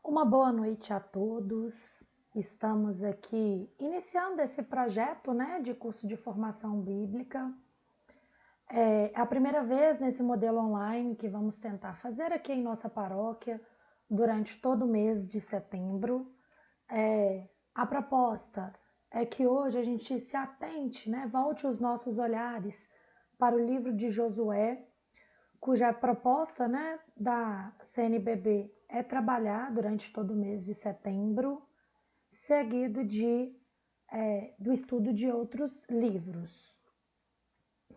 Uma boa noite a todos. Estamos aqui iniciando esse projeto, de curso de formação bíblica. É a primeira vez nesse modelo online que vamos tentar fazer aqui em nossa paróquia durante todo o mês de setembro. A proposta é que hoje a gente se atente, volte os nossos olhares para o livro de Josué, cuja proposta da CNBB é trabalhar durante todo o mês de setembro, seguido do estudo de outros livros.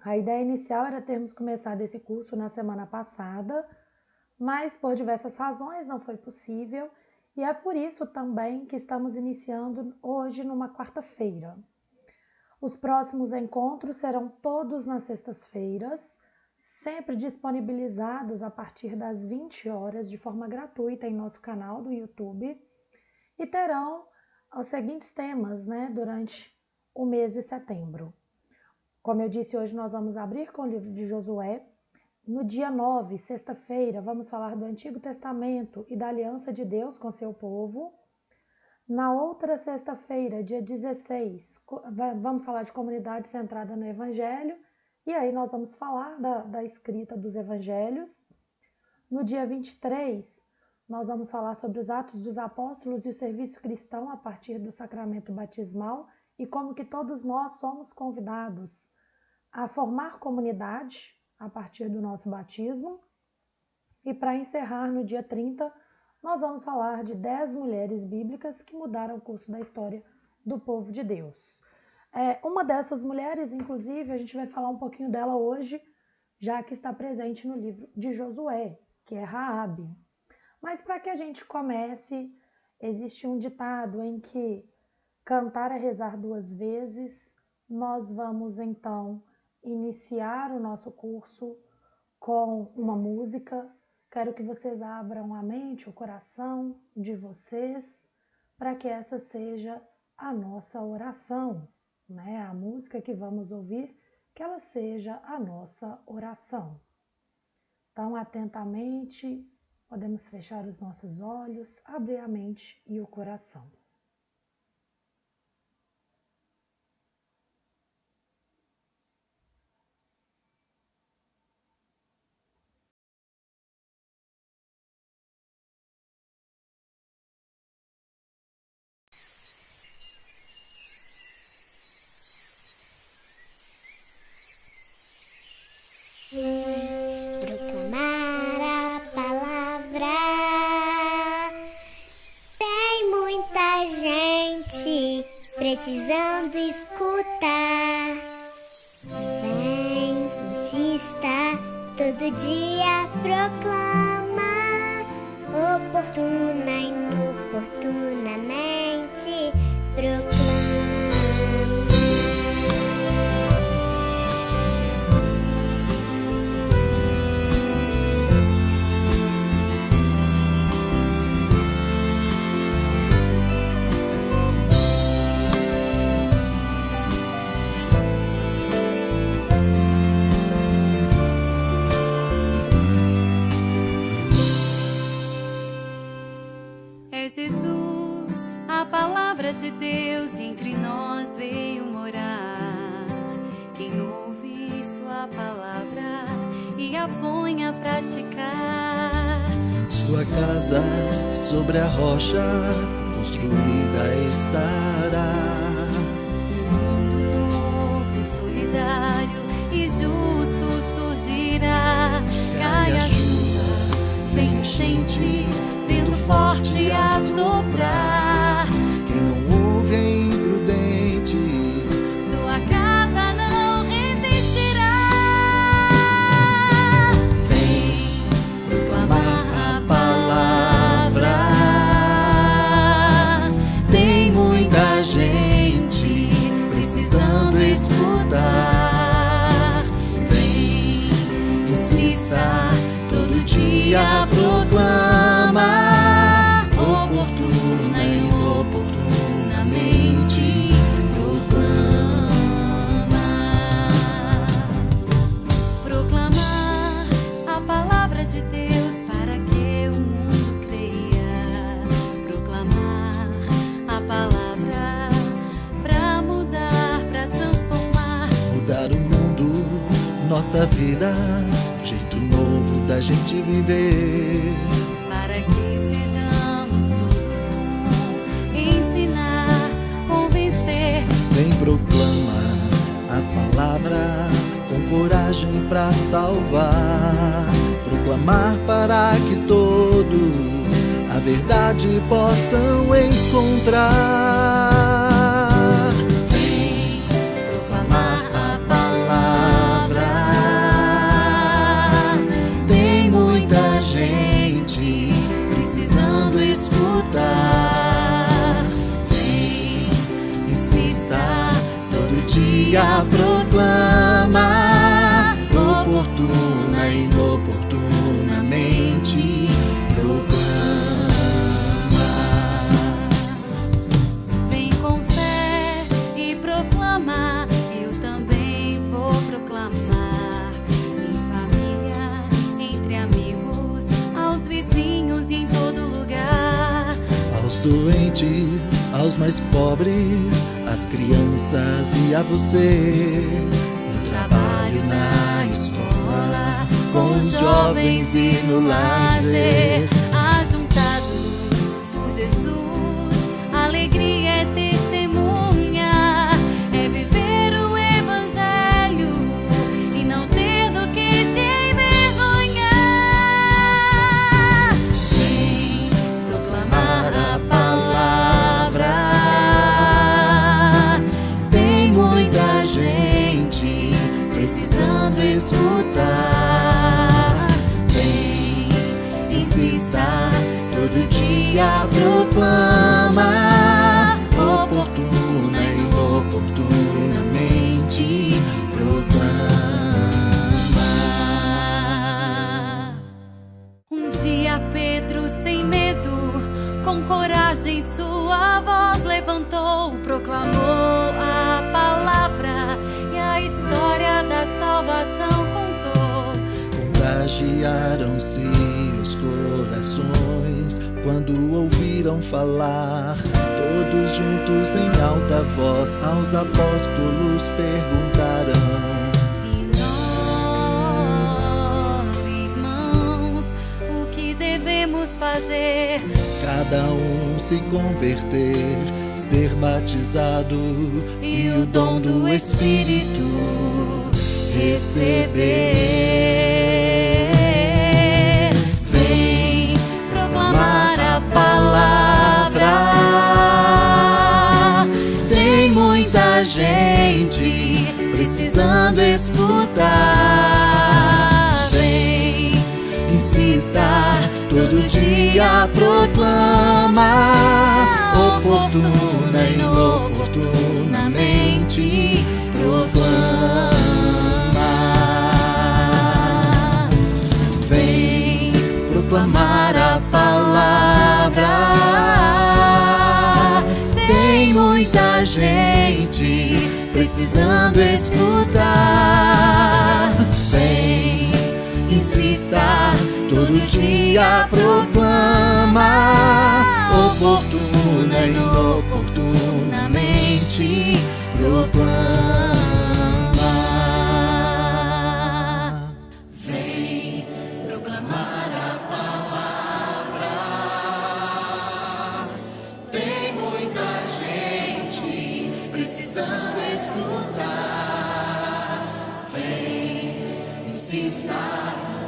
A ideia inicial era termos começado esse curso na semana passada, mas por diversas razões não foi possível, e é por isso também que estamos iniciando hoje numa quarta-feira. Os próximos encontros serão todos nas sextas-feiras, sempre disponibilizados a partir das 20 horas de forma gratuita em nosso canal do YouTube, e terão os seguintes temas durante o mês de setembro. Como eu disse, hoje nós vamos abrir com o livro de Josué. No dia 9, sexta-feira, vamos falar do Antigo Testamento e da aliança de Deus com seu povo. Na outra sexta-feira, dia 16, vamos falar de comunidade centrada no Evangelho, e aí nós vamos falar da escrita dos Evangelhos. No dia 23, nós vamos falar sobre os Atos dos Apóstolos e o serviço cristão a partir do sacramento batismal e como que todos nós somos convidados a formar comunidade a partir do nosso batismo. E para encerrar, no dia 30, nós vamos falar de 10 mulheres bíblicas que mudaram o curso da história do povo de Deus. Uma dessas mulheres, inclusive, a gente vai falar um pouquinho dela hoje, já que está presente no livro de Josué, que é Raabe. Mas para que a gente comece, existe um ditado em que cantar é rezar duas vezes. Nós vamos então iniciar o nosso curso com uma música. Quero que vocês abram a mente, o coração de vocês, para que essa seja a nossa oração, A música que vamos ouvir, que ela seja a nossa oração. Então, atentamente, podemos fechar os nossos olhos, abrir a mente e o coração. Proclamar a palavra. Tem muita gente precisando escutar. Vem, insista, todo dia proclama. Oportuna e inoportunamente proclama. Jesus, a palavra de Deus entre nós veio morar. Quem ouve sua palavra e a põe a praticar. Sua casa sobre a rocha construída estará. Mundo novo, solidário e justo surgirá. Cai a chuva, vem enchente, vento forte a soprar. Quem não ouve é imprudente. Sua casa não resistirá. Vem proclamar a palavra. Tem muita gente precisando escutar. Vem, insista, todo dia proclama. nossa vida, jeito novo da gente viver. Para que sejamos todos um, ensinar, convencer. Vem, proclama a palavra com coragem pra salvar. Proclamar para que todos a verdade possam encontrar. Vem proclamar a palavra. Tem muita gente precisando escutar. Vem, Insista, todo dia proclama, oportuna e inoportunamente proclama. vem com fé e proclama. Eu também vou proclamar. Em família, entre amigos, aos vizinhos e em todo lugar. Aos doentes, aos mais pobres, às crianças e a você. No trabalho, na escola, com os jovens e no lazer. Ajuntado por Jesus, alegria é testemunha, é viver o Evangelho e não ter do que se envergonhar. Vem proclamar a palavra. Tem muita gente precisando escutar. Vem, insista, todo dia proclama, oportuna e inoportunamente proclama. Um dia Pedro, sem medo, com coragem sua voz levantou, proclamou a palavra e a história da salvação contou. Contagiaram-se os corações quando ouviram falar. Todos juntos em alta voz aos apóstolos perguntaram: E nós, irmãos, o que devemos fazer? cada um se converter, ser batizado e o dom do Espírito receber. Vem proclamar a palavra. Tem muita gente precisando escutar. Vem, insista, todo dia proclama, oportuna e inoportunamente proclama. Vem proclamar a palavra. Tem muita gente precisando escutar. Vem, insista, todo dia proclama, oportuna e inoportunamente proclama. Vem proclamar a palavra. Tem muita gente precisando escutar. Vem, insista,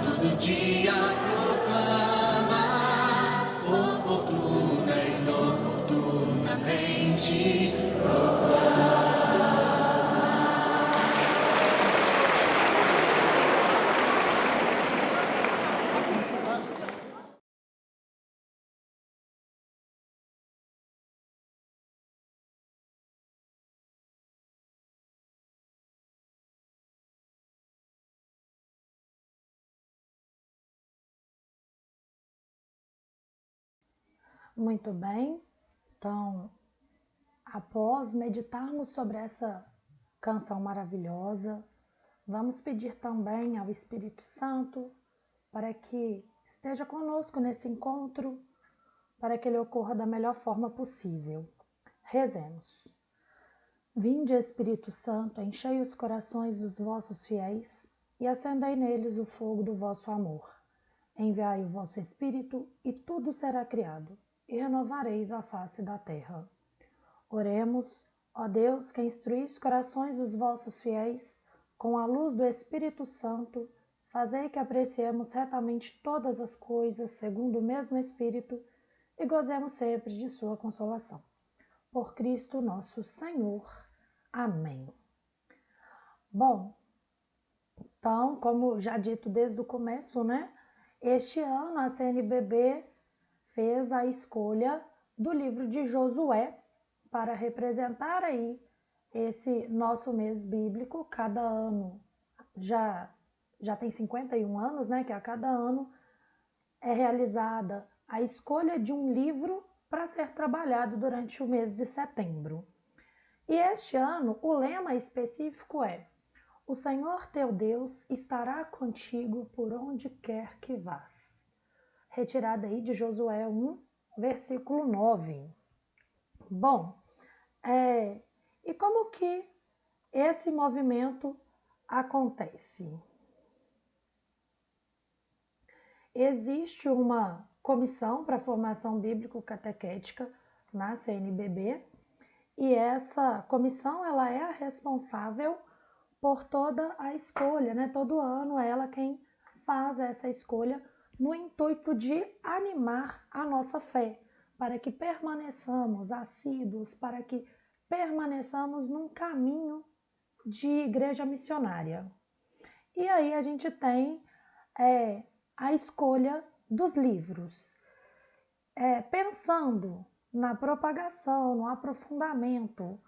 todo dia proclama, oportuna e inoportunamente proclama. Muito bem, então, após meditarmos sobre essa canção maravilhosa, vamos pedir também ao Espírito Santo para que esteja conosco nesse encontro, para que ele ocorra da melhor forma possível. Rezemos. Vinde, Espírito Santo, enchei os corações dos vossos fiéis e acendei neles o fogo do vosso amor. Enviai o vosso Espírito, e tudo será criado, e renovareis a face da terra. Oremos, ó Deus, que instruís os corações dos vossos fiéis, com a luz do Espírito Santo, fazei que apreciemos retamente todas as coisas, segundo o mesmo Espírito, e gozemos sempre de sua consolação. Por Cristo nosso Senhor. Amém. Bom, então, como já dito desde o começo, né? Este ano a CNBB fez a escolha do livro de Josué para representar aí esse nosso mês bíblico. Cada ano já tem 51 anos, né? Que a cada ano é realizada a escolha de um livro para ser trabalhado durante o mês de setembro. E este ano o lema específico é: o Senhor teu Deus estará contigo por onde quer que vás. Retirada aí de Josué 1, versículo 9. Bom, e como que esse movimento acontece? Existe uma comissão para a formação bíblico-catequética na CNBB, e essa comissão ela é a responsável por toda a escolha, né? Todo ano é ela quem faz essa escolha no intuito de animar a nossa fé, para que permaneçamos assíduos, para que permaneçamos num caminho de igreja missionária. E aí a gente tem a escolha dos livros. Pensando na propagação, no aprofundamento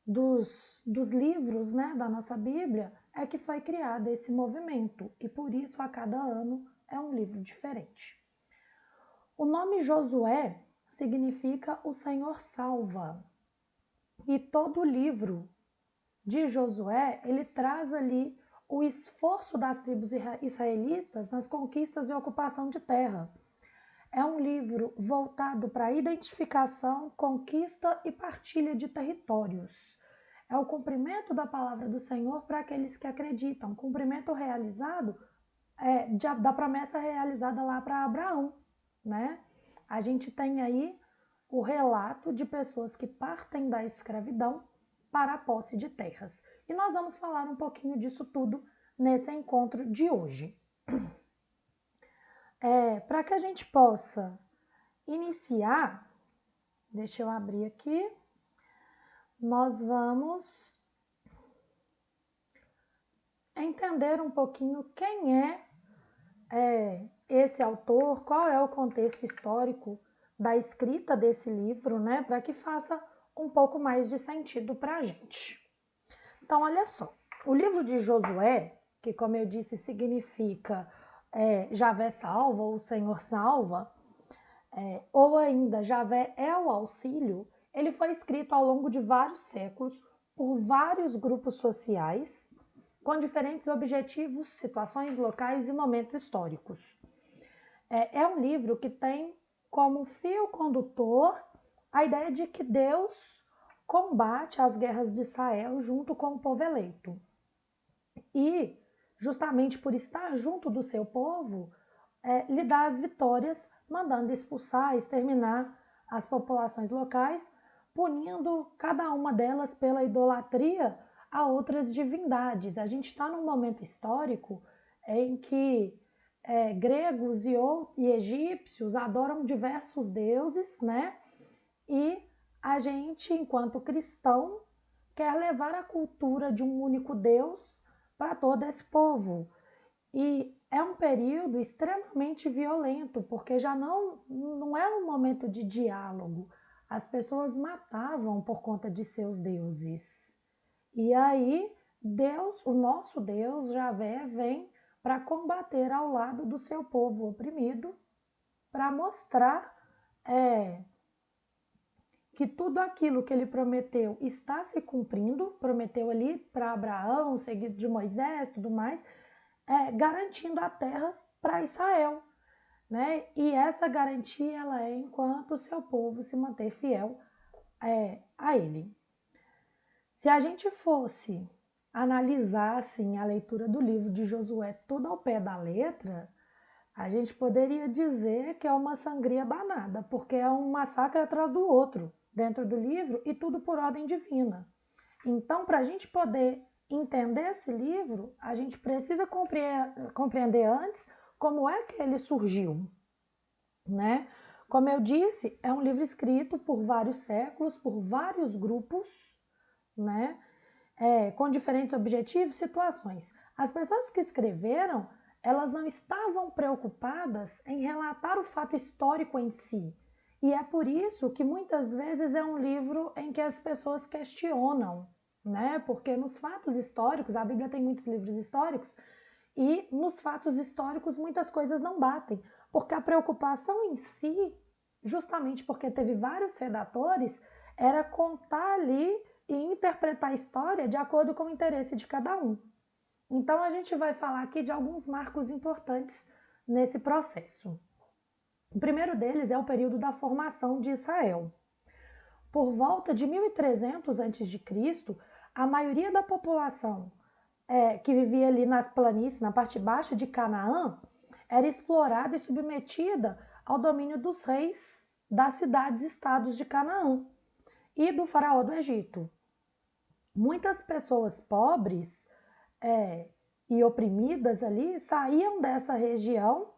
dos livros, né, da nossa Bíblia, é que foi criado esse movimento, e por isso a cada ano é um livro diferente. O nome Josué significa o Senhor salva, e todo o livro de Josué, ele traz ali o esforço das tribos israelitas nas conquistas e ocupação de terra. É um livro voltado para a identificação, conquista e partilha de territórios. É o cumprimento da palavra do Senhor para aqueles que acreditam, cumprimento realizado da promessa realizada lá para Abraão, né? A gente tem aí o relato de pessoas que partem da escravidão para a posse de terras. E nós vamos falar um pouquinho disso tudo nesse encontro de hoje. Para que a gente possa iniciar, deixa eu abrir aqui, nós vamos entender um pouquinho quem é esse autor, qual é o contexto histórico da escrita desse livro, né, para que faça um pouco mais de sentido para a gente. Então, olha só, o livro de Josué, que como eu disse significa Javé salva ou o Senhor salva, ou ainda Javé é o auxílio, ele foi escrito ao longo de vários séculos por vários grupos sociais, com diferentes objetivos, situações locais e momentos históricos. É um livro que tem como fio condutor a ideia de que Deus combate as guerras de Israel junto com o povo eleito. E, justamente por estar junto do seu povo, lhe dá as vitórias, mandando expulsar, exterminar as populações locais, punindo cada uma delas pela idolatria a outras divindades. A gente está num momento histórico em que gregos e egípcios adoram diversos deuses, né? E a gente, enquanto cristão, quer levar a cultura de um único Deus para todo esse povo. E é um período extremamente violento, porque já não é um momento de diálogo. As pessoas matavam por conta de seus deuses. E aí, Deus, o nosso Deus, Javé, vem para combater ao lado do seu povo oprimido, para mostrar que tudo aquilo que ele prometeu está se cumprindo, prometeu ali para Abraão, seguido de Moisés, tudo mais, garantindo a terra para Israel, né? E essa garantia ela é enquanto o seu povo se manter fiel a ele. Se a gente fosse analisassem a leitura do livro de Josué tudo ao pé da letra, a gente poderia dizer que é uma sangria danada, porque é um massacre atrás do outro dentro do livro e tudo por ordem divina. Então, para a gente poder entender esse livro, a gente precisa compreender antes como é que ele surgiu, né? Como eu disse, é um livro escrito por vários séculos, por vários grupos, né? Com diferentes objetivos e situações. As pessoas que escreveram, elas não estavam preocupadas em relatar o fato histórico em si. E é por isso que muitas vezes é um livro em que as pessoas questionam, né? Porque nos fatos históricos, a Bíblia tem muitos livros históricos, e nos fatos históricos muitas coisas não batem, porque a preocupação em si, justamente porque teve vários redatores, era contar ali e interpretar a história de acordo com o interesse de cada um. Então a gente vai falar aqui de alguns marcos importantes nesse processo. O primeiro deles é o período da formação de Israel. Por volta de 1300 a.C., a maioria da população que vivia ali nas planícies, na parte baixa de Canaã, era explorada e submetida ao domínio dos reis das cidades-estados de Canaã e do faraó do Egito. Muitas pessoas pobres e oprimidas ali saíam dessa região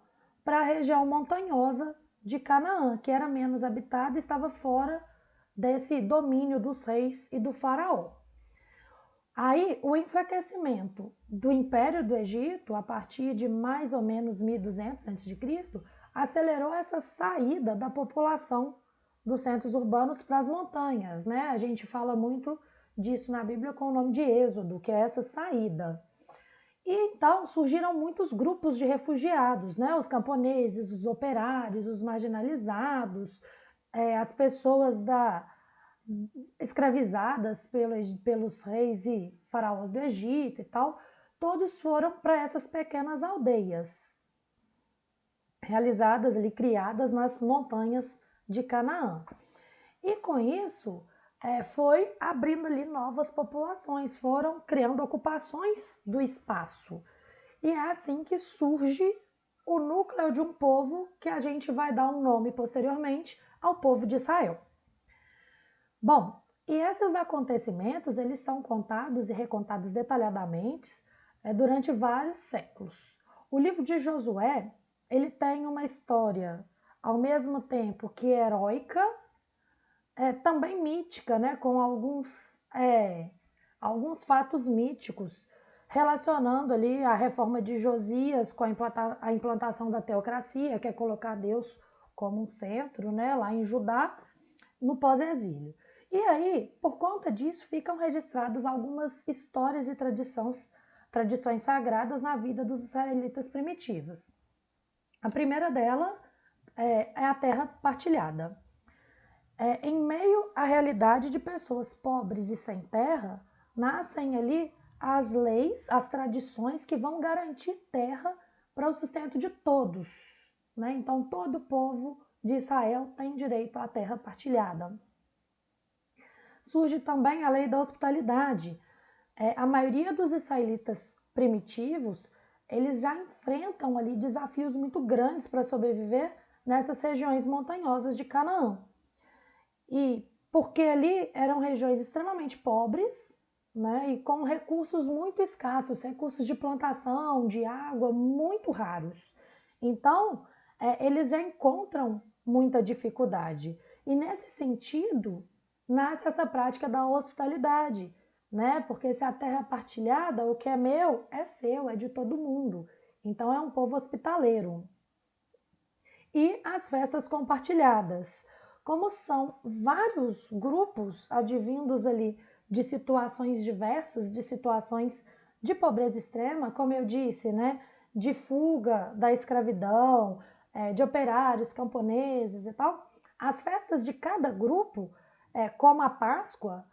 para a região montanhosa de Canaã, que era menos habitada e estava fora desse domínio dos reis e do faraó. Aí, o enfraquecimento do Império do Egito, a partir de mais ou menos 1200 a.C., acelerou essa saída da população dos centros urbanos para as montanhas, né? A gente fala muito disso na Bíblia com o nome de Êxodo, que é essa saída. E então surgiram muitos grupos de refugiados, né? Os camponeses, os operários, os marginalizados, as pessoas escravizadas pelos reis e faraós do Egito e tal, todos foram para essas pequenas aldeias realizadas ali, criadas nas montanhas de Canaã. E com isso foi abrindo ali novas populações, foram criando ocupações do espaço. E é assim que surge o núcleo de um povo que a gente vai dar um nome posteriormente ao povo de Israel. Bom, e esses acontecimentos, eles são contados e recontados detalhadamente durante vários séculos. O livro de Josué, ele tem uma história, ao mesmo tempo que heróica, também mítica, né, com alguns fatos míticos, relacionando ali a reforma de Josias com a implantação da teocracia, que é colocar Deus como um centro, né, lá em Judá, no pós-exílio. E aí, por conta disso, ficam registradas algumas histórias e tradições sagradas na vida dos israelitas primitivos. A primeira dela é a terra partilhada. Em meio à realidade de pessoas pobres e sem terra, nascem ali as leis, as tradições que vão garantir terra para o sustento de todos, né? Então, todo o povo de Israel tem direito à terra partilhada. Surge também a lei da hospitalidade. A maioria dos israelitas primitivos, eles já enfrentam ali desafios muito grandes para sobreviver nessas regiões montanhosas de Canaã. E porque ali eram regiões extremamente pobres, né, e com recursos muito escassos, recursos de plantação, de água, muito raros. Então, eles já encontram muita dificuldade. E nesse sentido, nasce essa prática da hospitalidade, né? Porque se a terra é partilhada, o que é meu é seu, é de todo mundo. Então é um povo hospitaleiro. E as festas compartilhadas. Como são vários grupos advindos ali de situações diversas, de situações de pobreza extrema, como eu disse, né? De fuga da escravidão, de operários, camponeses e tal, as festas de cada grupo, como a Páscoa,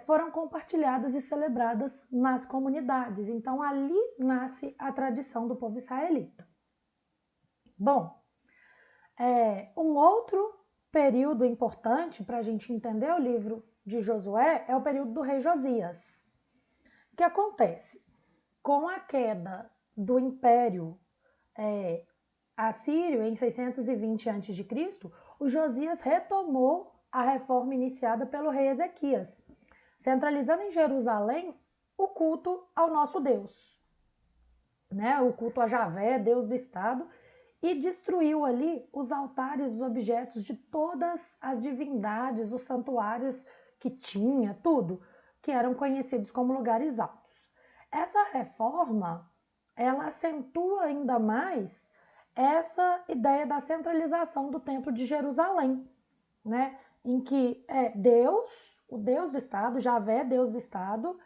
foram compartilhadas e celebradas nas comunidades. Então, ali nasce a tradição do povo israelita. Bom, um outro período importante para a gente entender o livro de Josué é o período do rei Josias. O que acontece? Com a queda do Império Assírio em 620 a.C., o Josias retomou a reforma iniciada pelo rei Ezequias, centralizando em Jerusalém o culto ao nosso Deus, né? O culto a Javé, Deus do Estado, e destruiu ali os altares, os objetos de todas as divindades, os santuários que tinha, tudo, que eram conhecidos como lugares altos. Essa reforma, ela acentua ainda mais essa ideia da centralização do Templo de Jerusalém, né? Em que Deus, o Deus do Estado, Javé, Deus do Estado,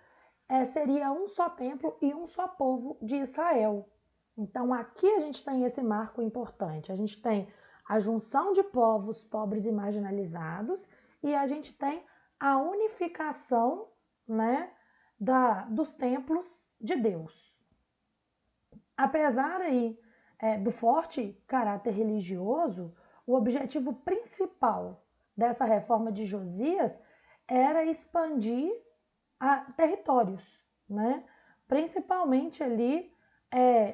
seria um só templo e um só povo de Israel. Então aqui a gente tem esse marco importante. A gente tem a junção de povos pobres e marginalizados e a gente tem a unificação, né, dos templos de Deus. Apesar aí do forte caráter religioso, o objetivo principal dessa reforma de Josias era expandir territórios, né? Principalmente ali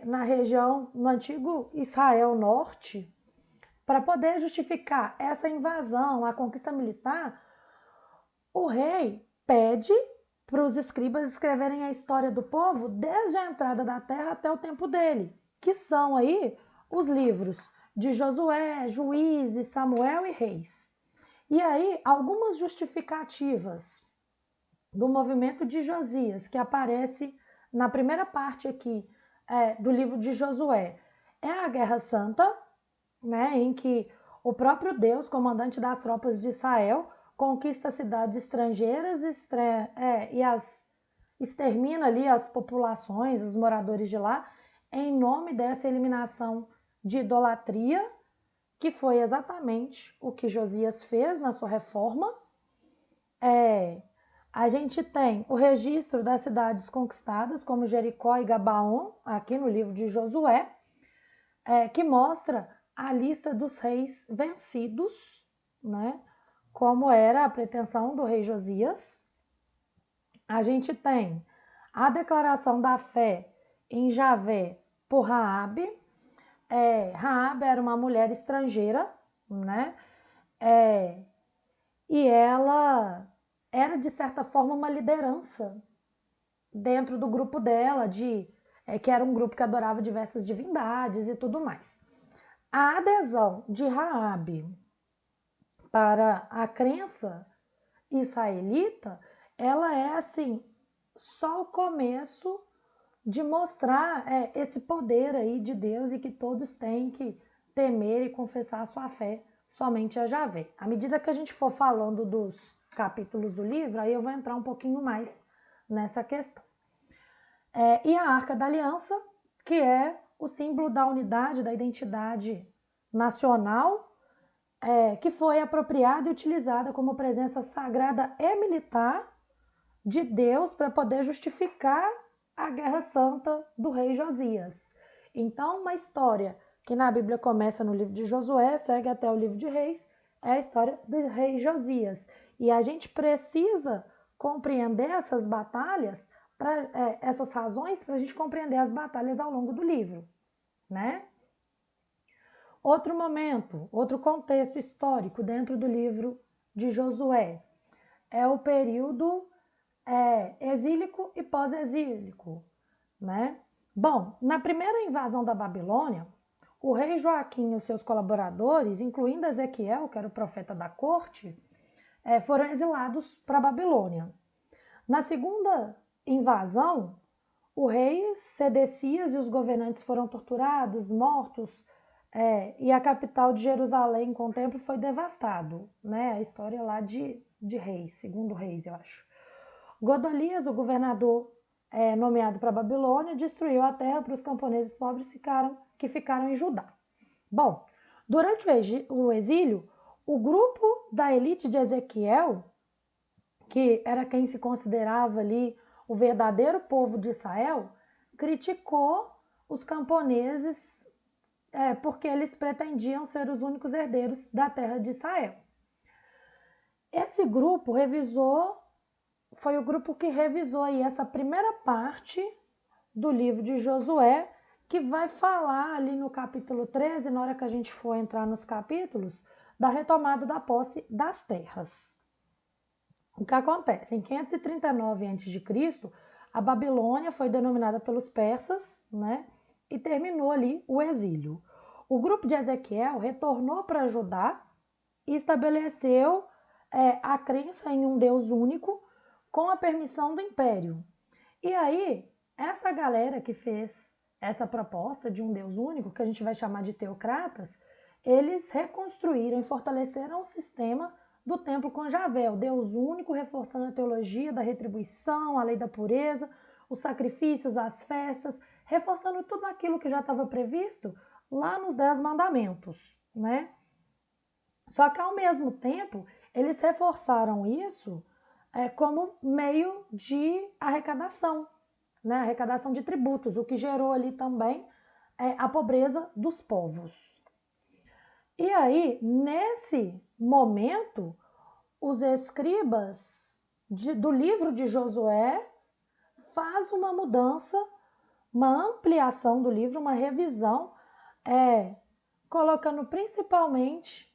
na região, no antigo Israel Norte, para poder justificar essa invasão, a conquista militar. O rei pede para os escribas escreverem a história do povo desde a entrada da terra até o tempo dele, que são aí os livros de Josué, Juízes, Samuel e Reis. E aí, algumas justificativas do movimento de Josias, que aparece na primeira parte aqui do livro de Josué, é a Guerra Santa, né, em que o próprio Deus, comandante das tropas de Israel, conquista cidades estrangeiras e extermina ali as populações, os moradores de lá, em nome dessa eliminação de idolatria, que foi exatamente o que Josias fez na sua reforma. A gente tem o registro das cidades conquistadas, como Jericó e Gabaon, aqui no livro de Josué, que mostra a lista dos reis vencidos, né? Como era a pretensão do rei Josias. A gente tem a declaração da fé em Javé por Raabe. Raabe era uma mulher estrangeira, né? E ela era, de certa forma, uma liderança dentro do grupo dela, que era um grupo que adorava diversas divindades e tudo mais. A adesão de Raabe para a crença israelita, ela é, assim, só o começo de mostrar esse poder aí de Deus e que todos têm que temer e confessar a sua fé somente a Javé. À medida que a gente for falando dos capítulos do livro, aí eu vou entrar um pouquinho mais nessa questão. E a Arca da Aliança, que é o símbolo da unidade, da identidade nacional, que foi apropriada e utilizada como presença sagrada e militar de Deus para poder justificar a Guerra Santa do rei Josias. Então, uma história que na Bíblia começa no livro de Josué, segue até o livro de Reis, é a história do rei Josias. E a gente precisa compreender essas batalhas, essas razões, para a gente compreender as batalhas ao longo do livro, né? Outro momento, outro contexto histórico dentro do livro de Josué é o período exílico e pós-exílico, né? Bom, na primeira invasão da Babilônia, o rei Joaquim e os seus colaboradores, incluindo Ezequiel, que era o profeta da corte, foram exilados para a Babilônia. Na segunda invasão, o rei Sedecias e os governantes foram torturados, mortos, e a capital de Jerusalém, com o templo, foi devastado, né? A história lá de Reis, segundo Reis, eu acho. Godolias, o governador nomeado para a Babilônia, destruiu a terra para os camponeses pobres que ficaram em Judá. Bom, durante o exílio, o grupo da elite de Ezequiel, que era quem se considerava ali o verdadeiro povo de Israel, criticou os camponeses porque eles pretendiam ser os únicos herdeiros da terra de Israel. Esse grupo revisou foi o grupo que revisou aí essa primeira parte do livro de Josué, que vai falar ali no capítulo 13, na hora que a gente for entrar nos capítulos, da retomada da posse das terras. O que acontece? Em 539 a.C., a Babilônia foi denominada pelos persas, né? E terminou ali o exílio. O grupo de Ezequiel retornou para Judá e estabeleceu a crença em um Deus único com a permissão do império. E aí, essa galera que fez essa proposta de um Deus único, que a gente vai chamar de teocratas, eles reconstruíram e fortaleceram o sistema do templo com Javé, o Deus único, reforçando a teologia da retribuição, a lei da pureza, os sacrifícios, as festas, reforçando tudo aquilo que já estava previsto lá nos 10 mandamentos, né? Só que, ao mesmo tempo, eles reforçaram isso como meio de arrecadação, né? Arrecadação de tributos, o que gerou ali também a pobreza dos povos. E aí, nesse momento, os escribas do livro de Josué faz uma mudança, uma ampliação do livro, uma revisão, colocando principalmente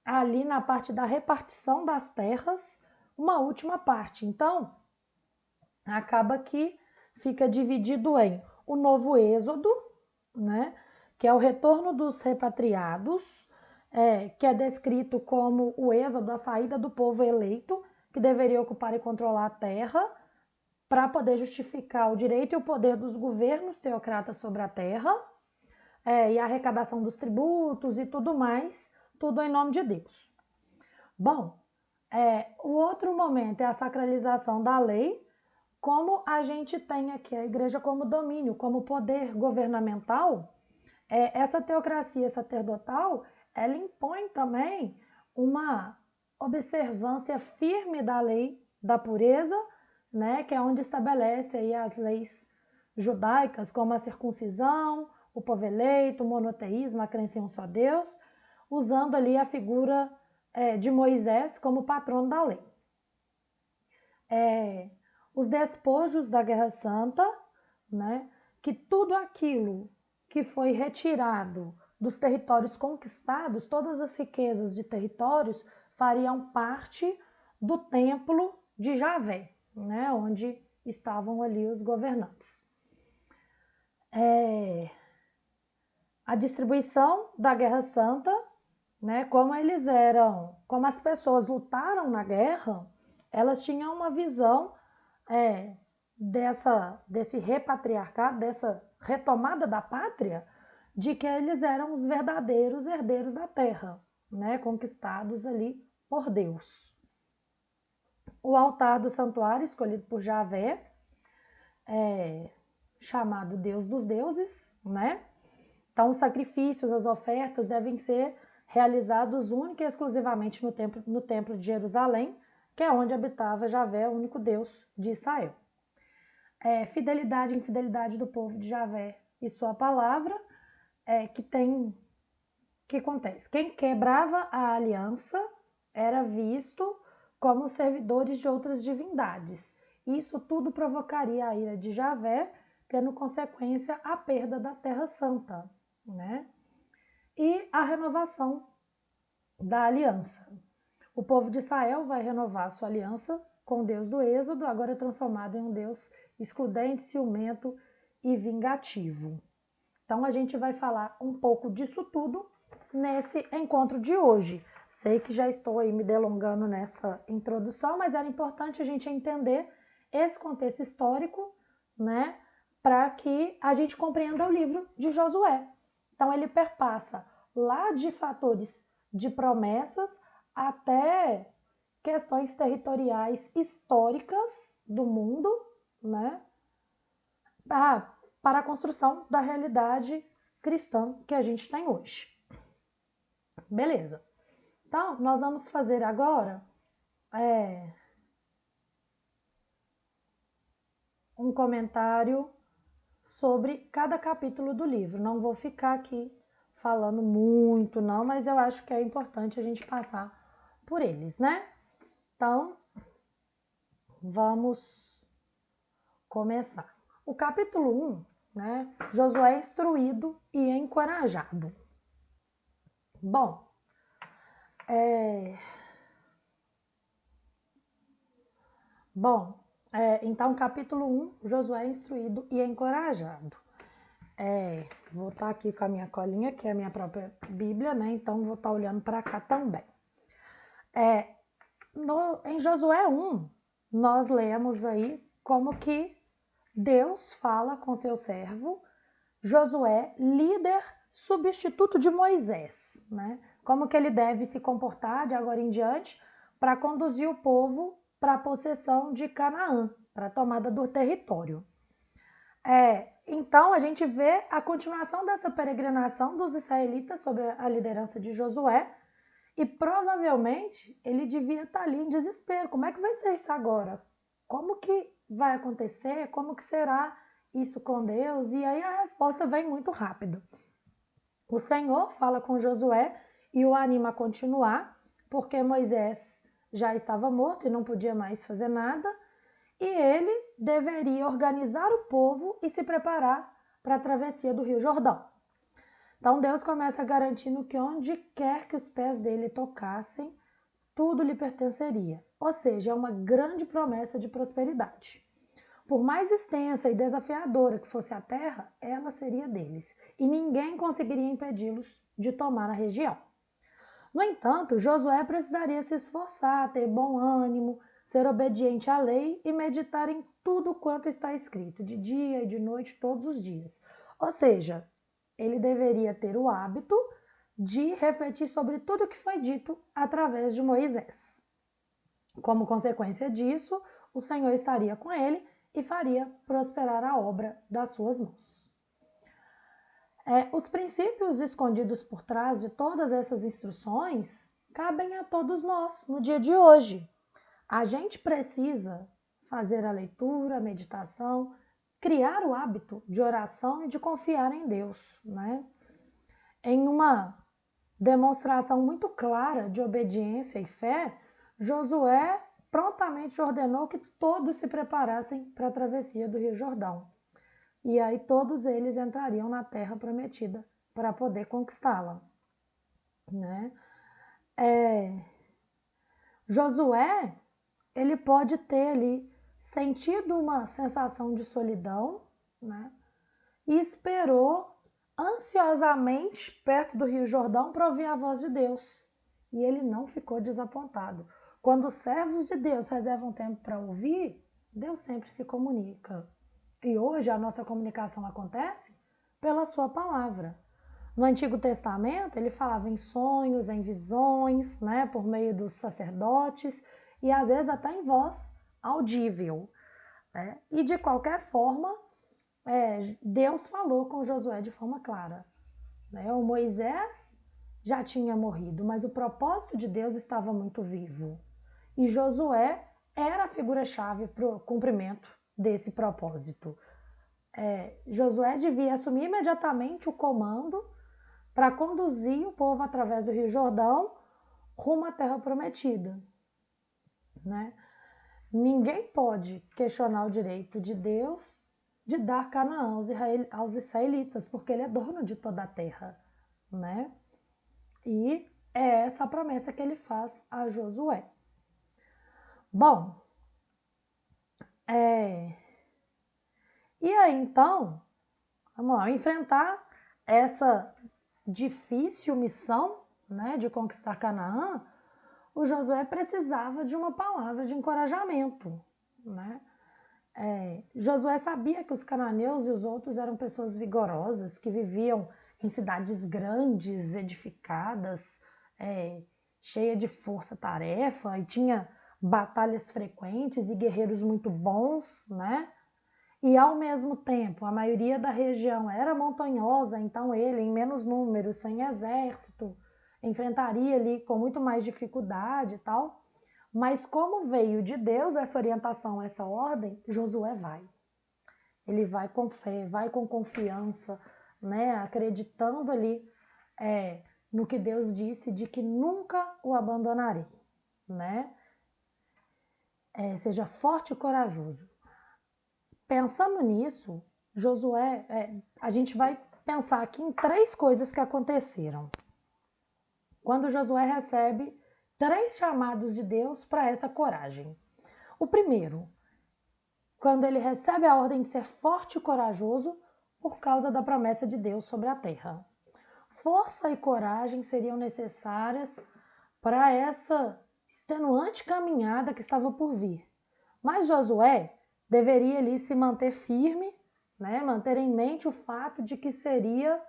ali na parte da repartição das terras, uma última parte. Então, acaba que fica dividido em o novo êxodo, né, que é o retorno dos repatriados, que é descrito como o êxodo, a saída do povo eleito, que deveria ocupar e controlar a terra, para poder justificar o direito e o poder dos governos teocratas sobre a terra, e a arrecadação dos tributos e tudo mais, tudo em nome de Deus. Bom, o outro momento é a sacralização da lei, como a gente tem aqui a igreja como domínio, como poder governamental. Essa teocracia sacerdotal, ela impõe também uma observância firme da lei da pureza, né, que é onde estabelece aí as leis judaicas, como a circuncisão, o povo eleito, o monoteísmo, a crença em um só Deus, usando ali a figura de Moisés como patrono da lei. Os despojos da Guerra Santa, né, que tudo aquilo que foi retirado dos territórios conquistados, todas as riquezas de territórios fariam parte do templo de Javé, né, onde estavam ali os governantes. A distribuição da Guerra Santa, né, como as pessoas lutaram na guerra, elas tinham uma visão desse repatriarcado, dessa retomada da pátria, de que eles eram os verdadeiros herdeiros da terra, né, conquistados ali por Deus. O altar do santuário, escolhido por Javé, chamado Deus dos deuses, né? Então, os sacrifícios, as ofertas devem ser realizados única e exclusivamente no templo de Jerusalém, que é onde habitava Javé, o único Deus de Israel. Fidelidade e infidelidade do povo de Javé e sua palavra, que acontece? Quem quebrava a aliança era visto como servidores de outras divindades. Isso tudo provocaria a ira de Javé, tendo consequência a perda da Terra Santa, né? E a renovação da aliança. O povo de Israel vai renovar sua aliança com o Deus do Êxodo, agora transformado em um Deus excludente, ciumento e vingativo. Então, a gente vai falar um pouco disso tudo nesse encontro de hoje. Sei que já estou aí me delongando nessa introdução, mas era importante a gente entender esse contexto histórico, né, para que a gente compreenda o livro de Josué. Então, ele perpassa lá de fatores de promessas até questões territoriais históricas do mundo, né, para a construção da realidade cristã que a gente tem hoje. Beleza. Então, nós vamos fazer agora um comentário sobre cada capítulo do livro. Não vou ficar aqui falando muito, não, mas eu acho que é importante a gente passar por eles, né? Então, vamos começar. O capítulo 1, né? Josué é instruído e encorajado. Bom, então capítulo 1, Josué é instruído e encorajado. Vou estar aqui com a minha colinha, que é a minha própria Bíblia, né? Então vou estar olhando para cá também. Em Josué 1, nós lemos aí como que Deus fala com seu servo Josué, líder substituto de Moisés, né? Como que ele deve se comportar de agora em diante para conduzir o povo para a possessão de Canaã, para a tomada do território. Então a gente vê a continuação dessa peregrinação dos israelitas sob a liderança de Josué, e provavelmente ele devia estar ali em desespero. Como é que vai ser isso agora? Como que vai acontecer? Como que será isso com Deus? E aí a resposta vem muito rápido. O Senhor fala com Josué e o anima a continuar, porque Moisés já estava morto e não podia mais fazer nada, e ele deveria organizar o povo e se preparar para a travessia do Rio Jordão. Então Deus começa garantindo que onde quer que os pés dele tocassem, tudo lhe pertenceria. Ou seja, é uma grande promessa de prosperidade. Por mais extensa e desafiadora que fosse a terra, ela seria deles, e ninguém conseguiria impedi-los de tomar a região. No entanto, Josué precisaria se esforçar, ter bom ânimo, ser obediente à lei e meditar em tudo quanto está escrito, de dia e de noite, todos os dias. Ou seja, ele deveria ter o hábito de refletir sobre tudo o que foi dito através de Moisés. Como consequência disso, o Senhor estaria com ele e faria prosperar a obra das suas mãos. Os princípios escondidos por trás de todas essas instruções cabem a todos nós no dia de hoje. A gente precisa fazer a leitura, a meditação, criar o hábito de oração e de confiar em Deus, né? Em uma demonstração muito clara de obediência e fé, Josué prontamente ordenou que todos se preparassem para a travessia do Rio Jordão. E aí todos eles entrariam na terra prometida para poder conquistá-la, né? Josué, ele pode ter ali sentido uma sensação de solidão, né? E esperou ansiosamente perto do Rio Jordão para ouvir a voz de Deus. E ele não ficou desapontado. Quando os servos de Deus reservam tempo para ouvir, Deus sempre se comunica. E hoje a nossa comunicação acontece pela sua palavra. No Antigo Testamento, ele falava em sonhos, em visões, né, por meio dos sacerdotes, e às vezes até em voz audível, né? E de qualquer forma, Deus falou com Josué de forma clara, né? O Moisés já tinha morrido, mas o propósito de Deus estava muito vivo. E Josué era a figura-chave para o cumprimento desse propósito. Josué devia assumir imediatamente o comando para conduzir o povo através do Rio Jordão rumo à Terra Prometida, né? Ninguém pode questionar o direito de Deus de dar Canaã aos israelitas, porque ele é dono de toda a terra, né? E é essa a promessa que ele faz a Josué. Bom, e aí então, vamos lá, enfrentar essa difícil missão, né, de conquistar Canaã, o Josué precisava de uma palavra de encorajamento, né? Josué sabia que os cananeus e os outros eram pessoas vigorosas, que viviam em cidades grandes, edificadas, cheia de força-tarefa, e tinha batalhas frequentes e guerreiros muito bons, né? E ao mesmo tempo, a maioria da região era montanhosa, então ele, em menos números, sem exército, enfrentaria ali com muito mais dificuldade e tal. Mas como veio de Deus essa orientação, essa ordem, Josué vai. Ele vai com fé, vai com confiança, né? Acreditando ali no que Deus disse de que nunca o abandonarei, né? seja forte e corajoso. Pensando nisso, Josué, a gente vai pensar aqui em 3 coisas que aconteceram. Quando Josué recebe 3 chamados de Deus para essa coragem. O primeiro, quando ele recebe a ordem de ser forte e corajoso por causa da promessa de Deus sobre a terra. Força e coragem seriam necessárias para essa extenuante caminhada que estava por vir. Mas Josué deveria ali se manter firme, né? Manter em mente o fato de que seria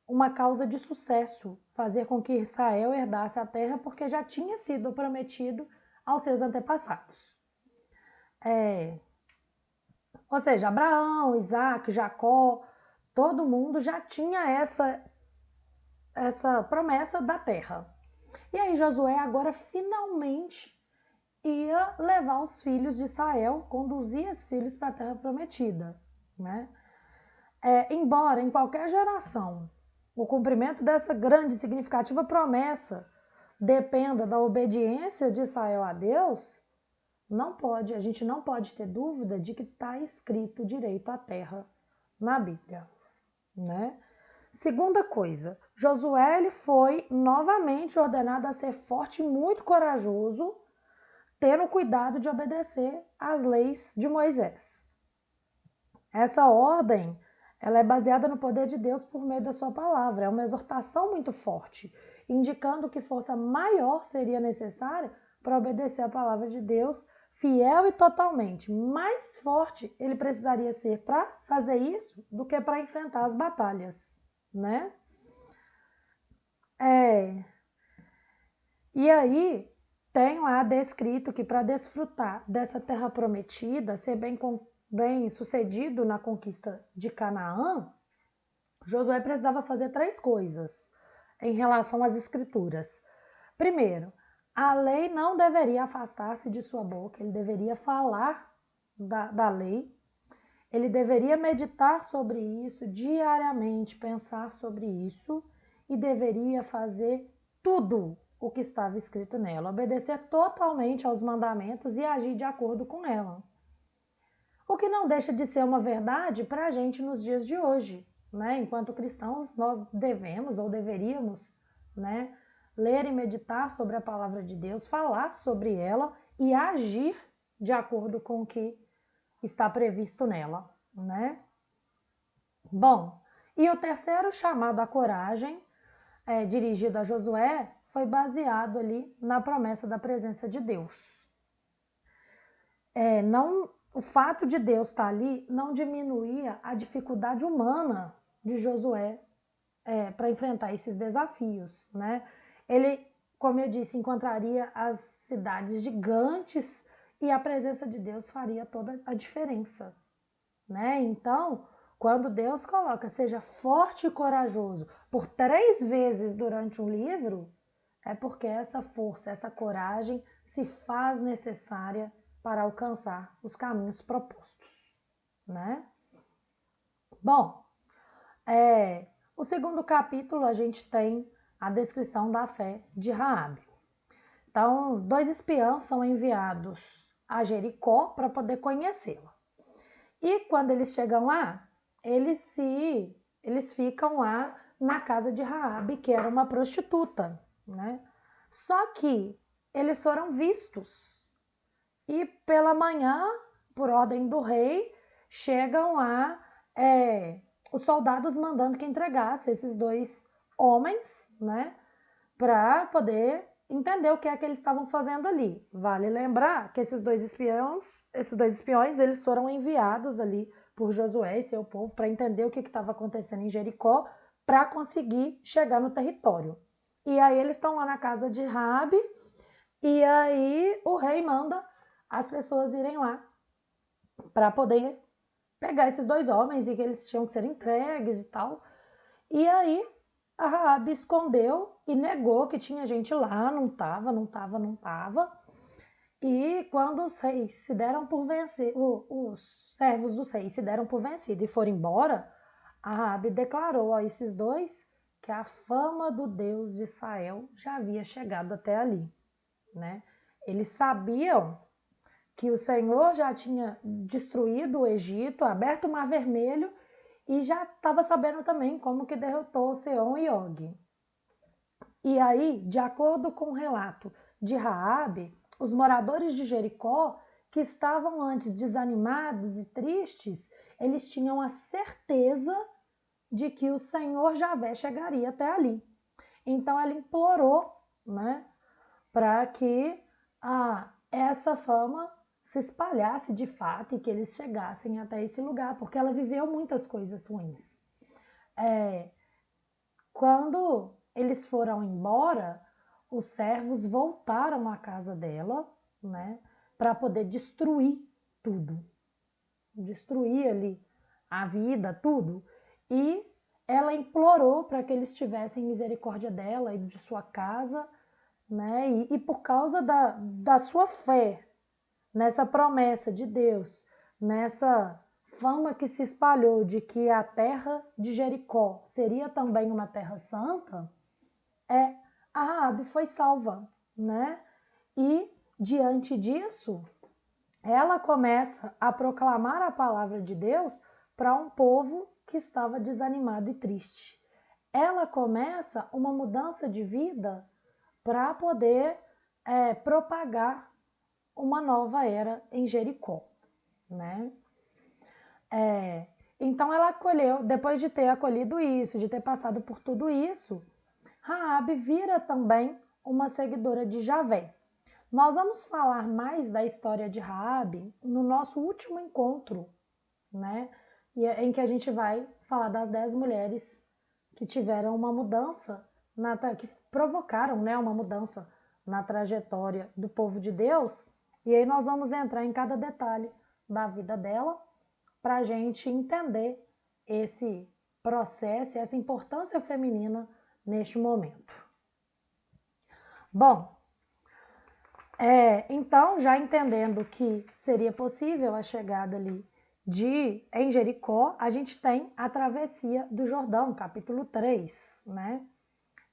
uma causa de sucesso, fazer com que Israel herdasse a terra, porque já tinha sido prometido aos seus antepassados. Ou seja, Abraão, Isaac, Jacó, todo mundo já tinha essa promessa da terra. E aí Josué agora finalmente ia levar os filhos de Israel, conduzir esses filhos para a terra prometida, né? Embora em qualquer geração o cumprimento dessa grande e significativa promessa dependa da obediência de Israel a Deus, a gente não pode ter dúvida de que está escrito direito à terra na Bíblia, né? Segunda coisa, Josué ele foi novamente ordenado a ser forte e muito corajoso, tendo cuidado de obedecer às leis de Moisés. Essa ordem, ela é baseada no poder de Deus por meio da sua palavra. É uma exortação muito forte, indicando que força maior seria necessária para obedecer a palavra de Deus, fiel e totalmente. Mais forte ele precisaria ser para fazer isso do que para enfrentar as batalhas, né? E aí tem lá descrito que para desfrutar dessa terra prometida, ser bem sucedido na conquista de Canaã, Josué precisava fazer 3 coisas em relação às escrituras. Primeiro, a lei não deveria afastar-se de sua boca, ele deveria falar da lei, ele deveria meditar sobre isso diariamente, pensar sobre isso e deveria fazer tudo o que estava escrito nela, obedecer totalmente aos mandamentos e agir de acordo com ela. O que não deixa de ser uma verdade para a gente nos dias de hoje, né? Enquanto cristãos, nós devemos ou deveríamos, né, ler e meditar sobre a palavra de Deus, falar sobre ela e agir de acordo com o que está previsto nela, né? Bom, e o terceiro chamado à coragem, dirigido a Josué, foi baseado ali na promessa da presença de Deus. O fato de Deus estar ali não diminuía a dificuldade humana de Josué para enfrentar esses desafios, né? Ele, como eu disse, encontraria as cidades gigantes e a presença de Deus faria toda a diferença, né? Então, quando Deus coloca, seja forte e corajoso por 3 vezes durante um livro, é porque essa força, essa coragem se faz necessária para alcançar os caminhos propostos, né? Bom, o segundo capítulo a gente tem a descrição da fé de Raabe. Então, 2 espiãs são enviados a Jericó para poder conhecê-la. E quando eles chegam lá, eles ficam lá na casa de Raabe, que era uma prostituta, né? Só que eles foram vistos e pela manhã, por ordem do rei, chegam lá os soldados mandando que entregasse esses 2 homens, né, para poder entender o que é que eles estavam fazendo ali. Vale lembrar que esses dois espiões, eles foram enviados ali por Josué e seu povo para entender o que estava acontecendo em Jericó, para conseguir chegar no território. E aí eles estão lá na casa de Raabe, e aí o rei manda as pessoas irem lá para poder pegar esses 2 homens e que eles tinham que ser entregues e tal. E aí a Raabe escondeu e negou que tinha gente lá, não tava. E quando os reis se deram por vencidos, os servos dos reis se deram por vencidos e foram embora, a Raabe declarou a esses 2 que a fama do Deus de Israel já havia chegado até ali, né? Eles sabiam que o Senhor já tinha destruído o Egito, aberto o Mar Vermelho e já estava sabendo também como que derrotou Seom e Og. E aí, de acordo com o relato de Raabe, os moradores de Jericó, que estavam antes desanimados e tristes, eles tinham a certeza de que o Senhor Javé chegaria até ali. Então ela implorou, né, para que essa fama se espalhasse de fato e que eles chegassem até esse lugar, porque ela viveu muitas coisas ruins. Quando eles foram embora, os servos voltaram à casa dela, né, para poder destruir tudo, destruir ali a vida, tudo. E ela implorou para que eles tivessem misericórdia dela e de sua casa, né, e por causa da sua fé nessa promessa de Deus, nessa fama que se espalhou de que a terra de Jericó seria também uma terra santa, a Raabe foi salva, né? E diante disso, ela começa a proclamar a palavra de Deus para um povo que estava desanimado e triste. Ela começa uma mudança de vida para poder propagar uma nova era em Jericó, né? Então ela acolheu, depois de ter acolhido isso, de ter passado por tudo isso, Raabe vira também uma seguidora de Javé. Nós vamos falar mais da história de Raabe no nosso último encontro, né? Em que a gente vai falar das 10 mulheres que tiveram uma mudança, que provocaram, né, uma mudança na trajetória do povo de Deus. E aí nós vamos entrar em cada detalhe da vida dela para a gente entender esse processo e essa importância feminina neste momento. Bom, então, já entendendo que seria possível a chegada ali em Jericó, a gente tem a travessia do Jordão, capítulo 3, né?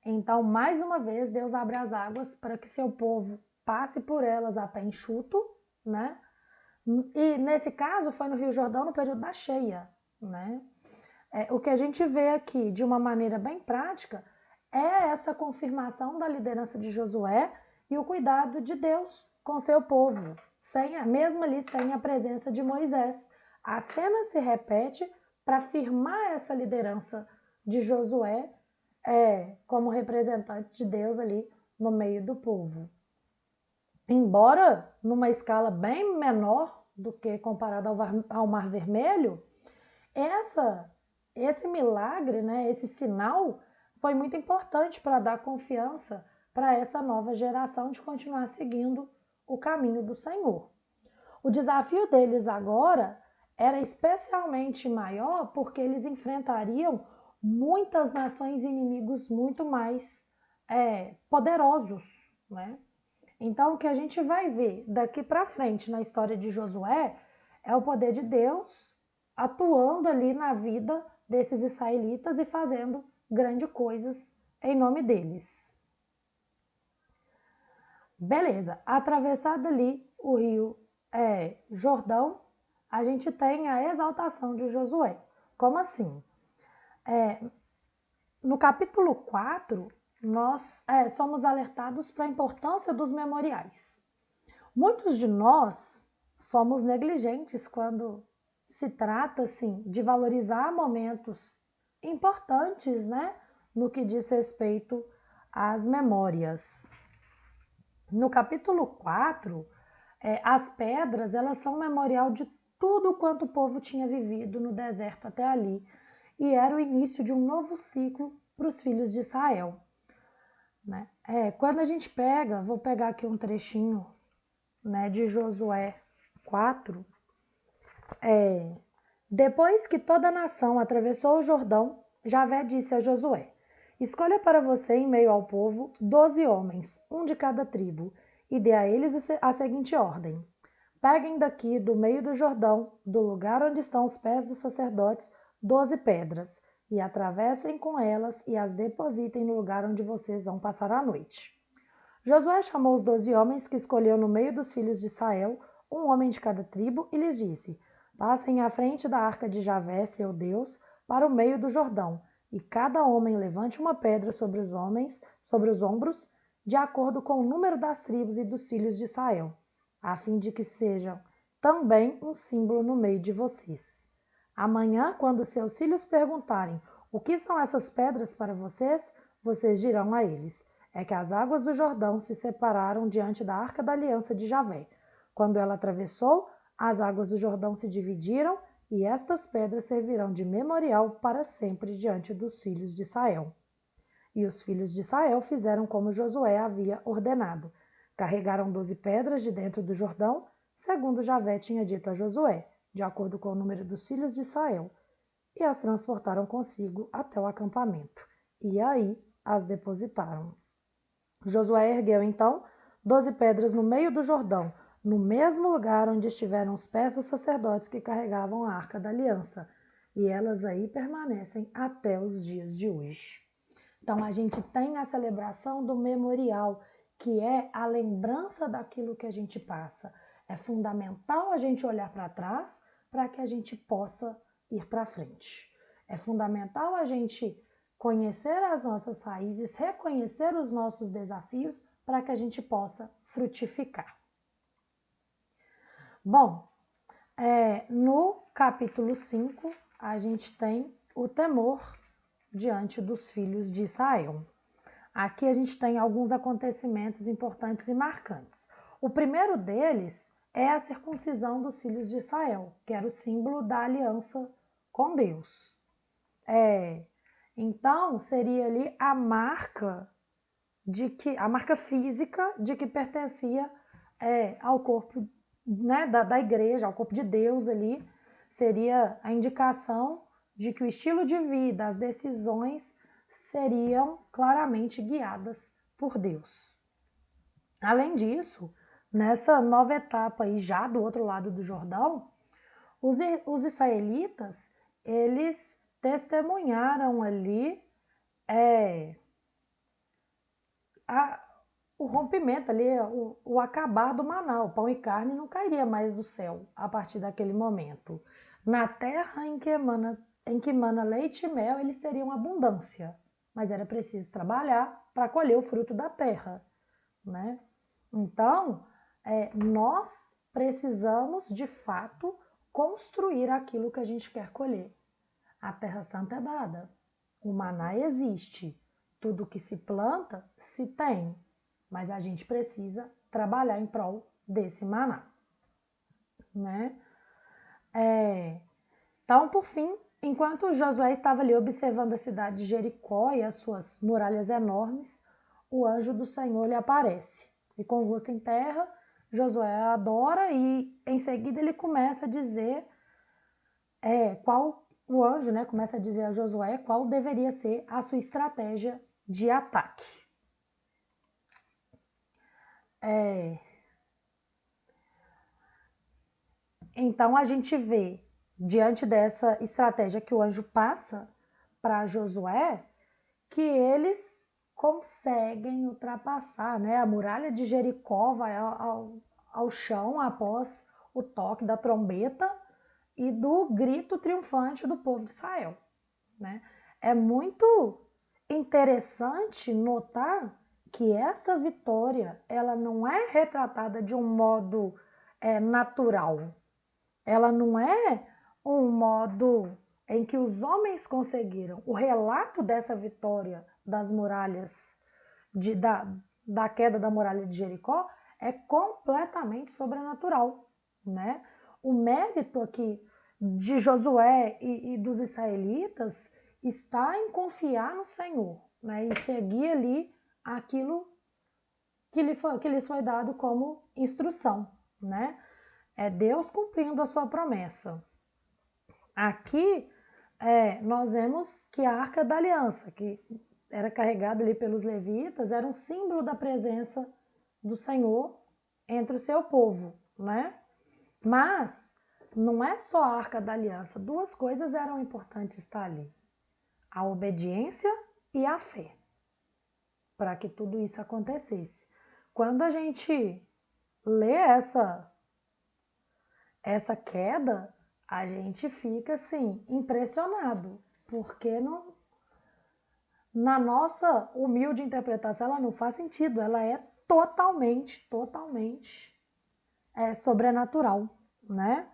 Então, mais uma vez, Deus abre as águas para que seu povo passe por elas a pé enxuto, né? E nesse caso foi no Rio Jordão no período da cheia, né? O que a gente vê aqui de uma maneira bem prática é essa confirmação da liderança de Josué e o cuidado de Deus com seu povo, mesmo ali sem a presença de Moisés. A cena se repete para firmar essa liderança de Josué como representante de Deus ali no meio do povo. Embora numa escala bem menor do que comparado ao Mar Vermelho, esse milagre, né, esse sinal, foi muito importante para dar confiança para essa nova geração de continuar seguindo o caminho do Senhor. O desafio deles agora era especialmente maior porque eles enfrentariam muitas nações inimigos muito mais poderosos, né? Então, o que a gente vai ver daqui para frente na história de Josué é o poder de Deus atuando ali na vida desses israelitas e fazendo grandes coisas em nome deles. Beleza, atravessado ali o rio Jordão, a gente tem a exaltação de Josué. Como assim? No capítulo 4, nós somos alertados para a importância dos memoriais. Muitos de nós somos negligentes quando se trata, assim, de valorizar momentos importantes, né, no que diz respeito às memórias. No capítulo 4, as pedras, elas são um memorial de tudo quanto o povo tinha vivido no deserto até ali, e era o início de um novo ciclo para os filhos de Israel, né? Quando a gente vou pegar aqui um trechinho, né, de Josué 4, depois que toda a nação atravessou o Jordão, Javé disse a Josué: escolha para você em meio ao povo 12 homens, um de cada tribo, e dê a eles a seguinte ordem: peguem daqui do meio do Jordão, do lugar onde estão os pés dos sacerdotes, 12 pedras, e atravessem com elas e as depositem no lugar onde vocês vão passar a noite. Josué chamou os 12 homens que escolheu no meio dos filhos de Israel, um homem de cada tribo, e lhes disse: Passem à frente da arca de Javé, seu Deus, para o meio do Jordão, e cada homem levante uma pedra sobre os ombros, de acordo com o número das tribos e dos filhos de Israel, a fim de que sejam também um símbolo no meio de vocês. Amanhã, quando seus filhos perguntarem o que são essas pedras para vocês, vocês dirão a eles: é que as águas do Jordão se separaram diante da arca da aliança de Javé. Quando ela atravessou, as águas do Jordão se dividiram e estas pedras servirão de memorial para sempre diante dos filhos de Israel. E os filhos de Israel fizeram como Josué havia ordenado. Carregaram 12 pedras de dentro do Jordão, segundo Javé tinha dito a Josué, de acordo com o número dos filhos de Israel, e as transportaram consigo até o acampamento. E aí as depositaram. Josué ergueu então 12 pedras no meio do Jordão, no mesmo lugar onde estiveram os pés dos sacerdotes que carregavam a arca da aliança, e elas aí permanecem até os dias de hoje. Então a gente tem a celebração do memorial, que é a lembrança daquilo que a gente passa. É fundamental a gente olhar para trás para que a gente possa ir para frente. É fundamental a gente conhecer as nossas raízes, reconhecer os nossos desafios para que a gente possa frutificar. Bom, no capítulo 5, a gente tem o temor diante dos filhos de Israel. Aqui a gente tem alguns acontecimentos importantes e marcantes. O primeiro deles é a circuncisão dos filhos de Israel, que era o símbolo da aliança com Deus. Então, seria ali a marca física de que pertencia ao corpo, né, da igreja, ao corpo de Deus ali, seria a indicação de que o estilo de vida, as decisões seriam claramente guiadas por Deus. Além disso, nessa nova etapa aí, já do outro lado do Jordão, os israelitas, eles testemunharam ali o rompimento ali, o acabar do maná. O pão e carne não cairia mais do céu a partir daquele momento. Na terra em que mana leite e mel, eles teriam abundância, mas era preciso trabalhar para colher o fruto da terra, né? Então, nós precisamos, de fato, construir aquilo que a gente quer colher. A Terra Santa é dada, o maná existe, tudo que se planta se tem, mas a gente precisa trabalhar em prol desse maná, né? Então, por fim, enquanto Josué estava ali observando a cidade de Jericó e as suas muralhas enormes, o anjo do Senhor lhe aparece. E com o rosto em terra, Josué adora e em seguida ele começa a dizer o anjo, né, começa a dizer a Josué qual deveria ser a sua estratégia de ataque. Então a gente vê, diante dessa estratégia que o anjo passa para Josué, que eles conseguem ultrapassar, né? A muralha de Jericó vai ao chão após o toque da trombeta e do grito triunfante do povo de Israel, né? É muito interessante notar que essa vitória, ela não é retratada de um modo natural. Ela não é um modo em que os homens conseguiram. O relato dessa vitória das muralhas, da queda da muralha de Jericó, é completamente sobrenatural, né? O mérito aqui de Josué e dos israelitas está em confiar no Senhor, né? E seguir ali aquilo que lhes foi dado como instrução, né? É Deus cumprindo a sua promessa. Aqui nós vemos que a Arca da Aliança, que era carregada ali pelos levitas, era um símbolo da presença do Senhor entre o seu povo, né? Mas não é só a Arca da Aliança, duas coisas eram importantes estar ali: a obediência e a fé, para que tudo isso acontecesse. quando a gente lê essa queda, a gente fica assim, impressionado, porque não, na nossa humilde interpretação ela não faz sentido, ela é totalmente sobrenatural, né?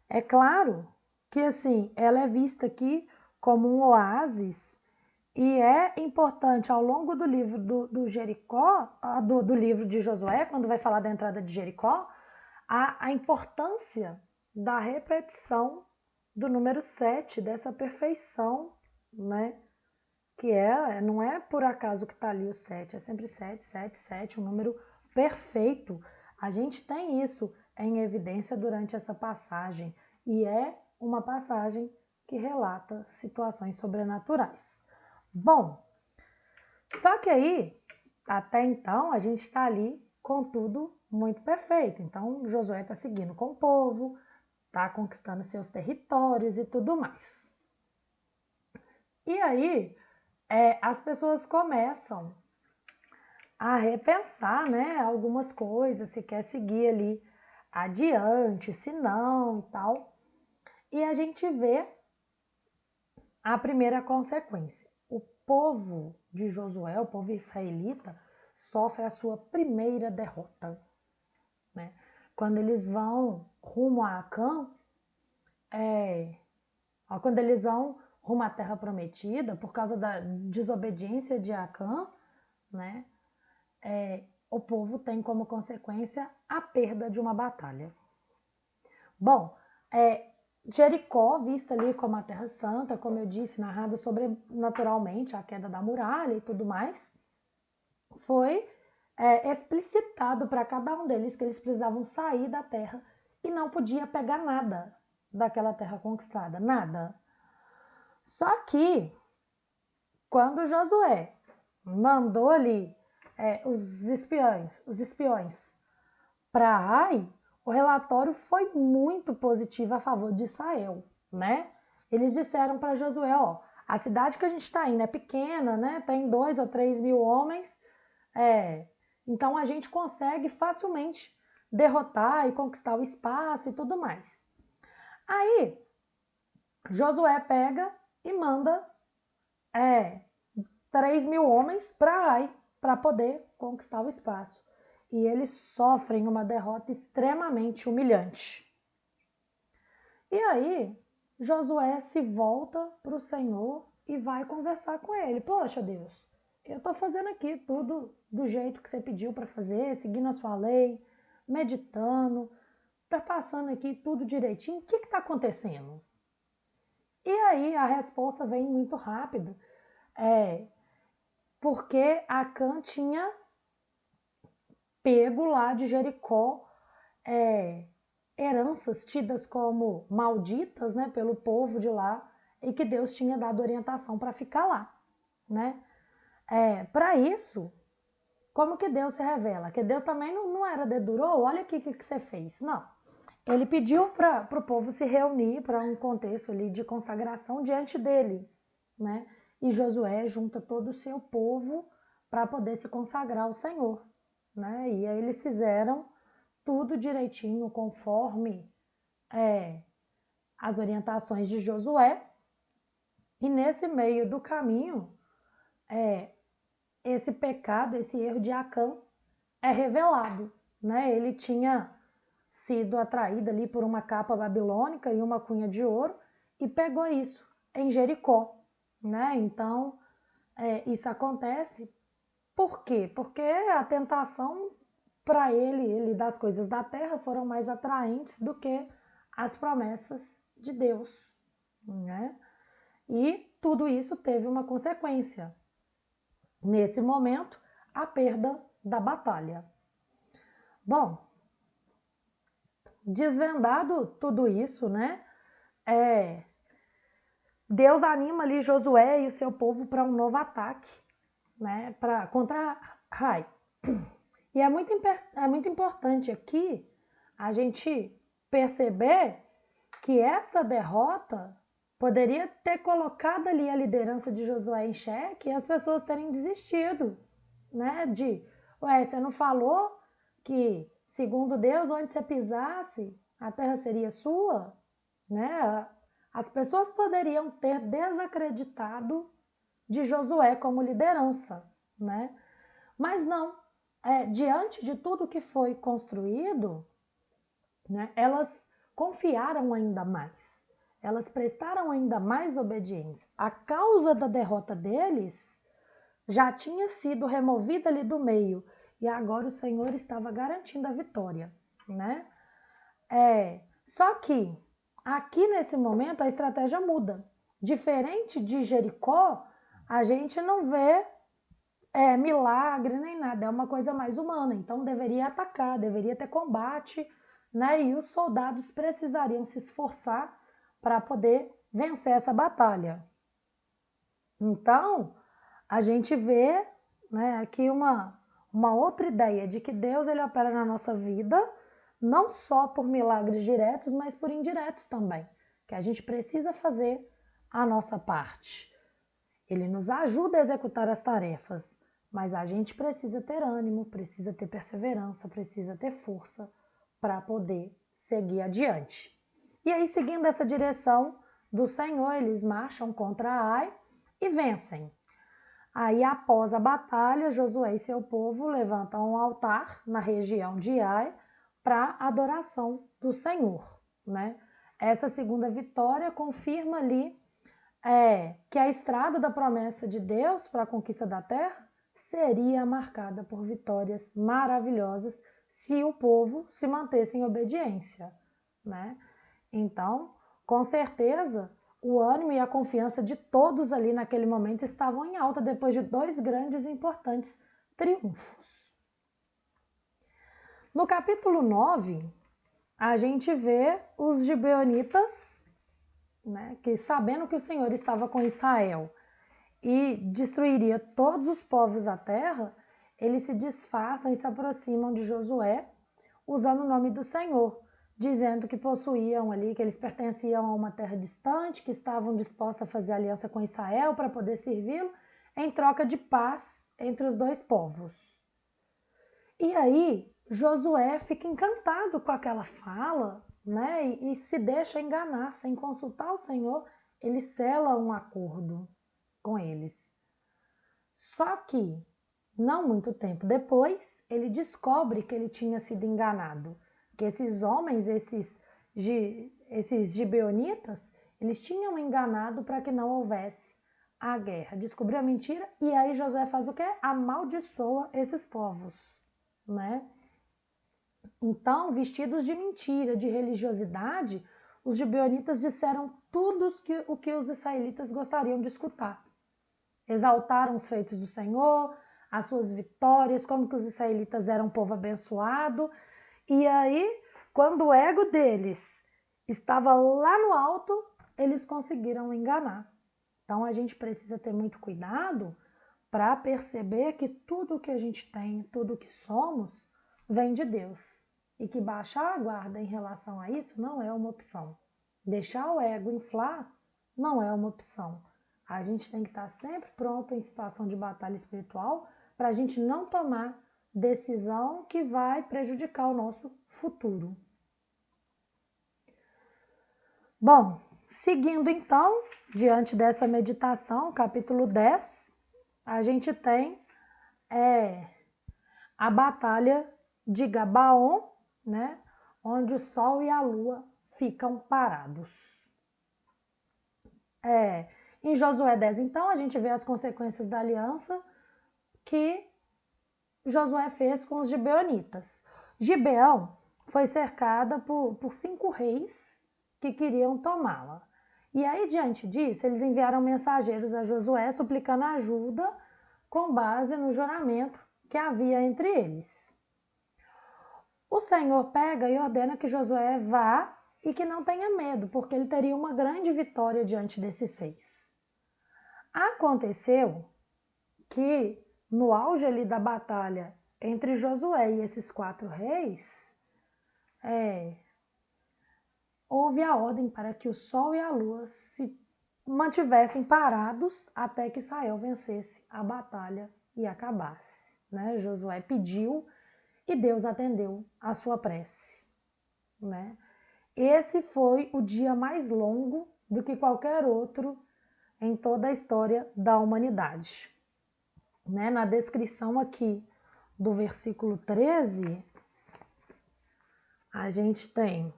É claro que assim, ela é vista aqui como um oásis e é importante ao longo do livro do Jericó, do livro de Josué, quando vai falar da entrada de Jericó, a importância da repetição do número 7, dessa perfeição, né? Que não é por acaso que está ali o 7, é sempre 7, 7, 7, um número perfeito. A gente tem isso em evidência durante essa passagem, e é uma passagem que relata situações sobrenaturais. Bom, só que aí, até então, a gente está ali com tudo muito perfeito. Então, Josué está seguindo com o povo, está conquistando seus territórios e tudo mais. E aí, as pessoas começam a repensar, né, algumas coisas, se quer seguir ali adiante, se não e tal. E a gente vê a primeira consequência. O povo de Josué, o povo israelita, sofre a sua primeira derrota, né? Quando eles vão rumo a Acã, quando eles vão rumo à terra prometida, por causa da desobediência de Acã, né? O povo tem como consequência a perda de uma batalha. Bom, Jericó, vista ali como a Terra Santa, como eu disse, narrada sobrenaturalmente, a queda da muralha e tudo mais, foi explicitado para cada um deles que eles precisavam sair da terra e não podia pegar nada daquela terra conquistada, nada. Só que, quando Josué mandou ali os espiões para Ai, o relatório foi muito positivo a favor de Israel, né? Eles disseram para Josué, a cidade que a gente está indo é pequena, né? Tem 2 ou 3 mil homens, então a gente consegue facilmente derrotar e conquistar o espaço e tudo mais. Aí, Josué pega e manda 3 mil homens para Ai, para poder conquistar o espaço. E eles sofrem uma derrota extremamente humilhante. E aí, Josué se volta para o Senhor e vai conversar com ele. Poxa, Deus, eu estou fazendo aqui tudo do jeito que você pediu para fazer, seguindo a sua lei, meditando, passando aqui tudo direitinho. O que está acontecendo? E aí a resposta vem muito rápido. Porque Acã tinha pego lá de Jericó heranças tidas como malditas, né, pelo povo de lá, e que Deus tinha dado orientação para ficar lá, né? Para isso, como que Deus se revela? Que Deus também não era dedurou, olha aqui o que você fez. Não. Ele pediu para o povo se reunir para um contexto ali de consagração diante dele, né? E Josué junta todo o seu povo para poder se consagrar ao Senhor, né? E aí eles fizeram tudo direitinho, conforme as orientações de Josué. E nesse meio do caminho, esse pecado, esse erro de Acã é revelado, né? Ele tinha sido atraído ali por uma capa babilônica e uma cunha de ouro e pegou isso em Jericó, né? Então, isso acontece por quê? Porque a tentação para ele das coisas da terra foram mais atraentes do que as promessas de Deus, né? E tudo isso teve uma consequência. Nesse momento, a perda da batalha. Bom, desvendado tudo isso, né? Deus anima ali Josué e o seu povo para um novo ataque, né? Contra Ai. E é muito importante aqui a gente perceber que essa derrota poderia ter colocado ali a liderança de Josué em xeque e as pessoas terem desistido, né? Você não falou que, segundo Deus, onde você pisasse, a terra seria sua, né? As pessoas poderiam ter desacreditado de Josué como liderança, né? Mas não, diante de tudo que foi construído, né, elas confiaram ainda mais, elas prestaram ainda mais obediência. A causa da derrota deles já tinha sido removida ali do meio, e agora o Senhor estava garantindo a vitória, né? Só que aqui nesse momento a estratégia muda. Diferente de Jericó, a gente não vê milagre nem nada, é uma coisa mais humana. Então deveria atacar, deveria ter combate, né? E os soldados precisariam se esforçar para poder vencer essa batalha. Então a gente vê, né, aqui uma outra ideia de que Deus ele opera na nossa vida não só por milagres diretos, mas por indiretos também, que a gente precisa fazer a nossa parte. Ele nos ajuda a executar as tarefas, mas a gente precisa ter ânimo, precisa ter perseverança, precisa ter força para poder seguir adiante. E aí, seguindo essa direção do Senhor, eles marcham contra Ai e vencem. Aí, após a batalha, Josué e seu povo levantam um altar na região de Ai para adoração do Senhor, né? Essa segunda vitória confirma ali que a estrada da promessa de Deus para a conquista da terra seria marcada por vitórias maravilhosas se o povo se mantesse em obediência, né? Então, com certeza, o ânimo e a confiança de todos ali naquele momento estavam em alta depois de 2 grandes e importantes triunfos. No capítulo 9, a gente vê os gibeonitas, né, que sabendo que o Senhor estava com Israel e destruiria todos os povos da terra, eles se disfarçam e se aproximam de Josué usando o nome do Senhor, dizendo que possuíam ali, que eles pertenciam a uma terra distante, que estavam dispostos a fazer aliança com Israel para poder servi-lo em troca de paz entre os 2 povos. E aí Josué fica encantado com aquela fala, né? E se deixa enganar, sem consultar o Senhor, ele sela um acordo com eles. Só que, não muito tempo depois, ele descobre que ele tinha sido enganado, que esses homens, esses gibeonitas, eles tinham enganado para que não houvesse a guerra. Descobriu a mentira e aí Josué faz o quê? Amaldiçoa esses povos, né? Então, vestidos de mentira, de religiosidade, os gibeonitas disseram tudo o que os israelitas gostariam de escutar. Exaltaram os feitos do Senhor, as suas vitórias, como que os israelitas eram um povo abençoado. E aí, quando o ego deles estava lá no alto, eles conseguiram enganar. Então, a gente precisa ter muito cuidado para perceber que tudo o que a gente tem, tudo o que somos, vem de Deus. E que baixar a guarda em relação a isso não é uma opção. Deixar o ego inflar não é uma opção. A gente tem que estar sempre pronto em situação de batalha espiritual para a gente não tomar decisão que vai prejudicar o nosso futuro. Bom, seguindo então, diante dessa meditação, capítulo 10, a gente tem a batalha de Gabaon, né, onde o sol e a lua ficam parados. Em Josué 10, então, a gente vê as consequências da aliança que Josué fez com os gibeonitas. Gibeão foi cercada por 5 reis que queriam tomá-la. E aí, diante disso, eles enviaram mensageiros a Josué suplicando ajuda com base no juramento que havia entre eles. O Senhor pega e ordena que Josué vá e que não tenha medo, porque ele teria uma grande vitória diante desses 6. Aconteceu que, no auge ali da batalha entre Josué e esses 4 reis, houve a ordem para que o sol e a lua se mantivessem parados até que Israel vencesse a batalha e acabasse. né? Josué pediu e Deus atendeu a sua prece, né? Esse foi o dia mais longo do que qualquer outro em toda a história da humanidade, né? Na descrição aqui do versículo 13, a gente tem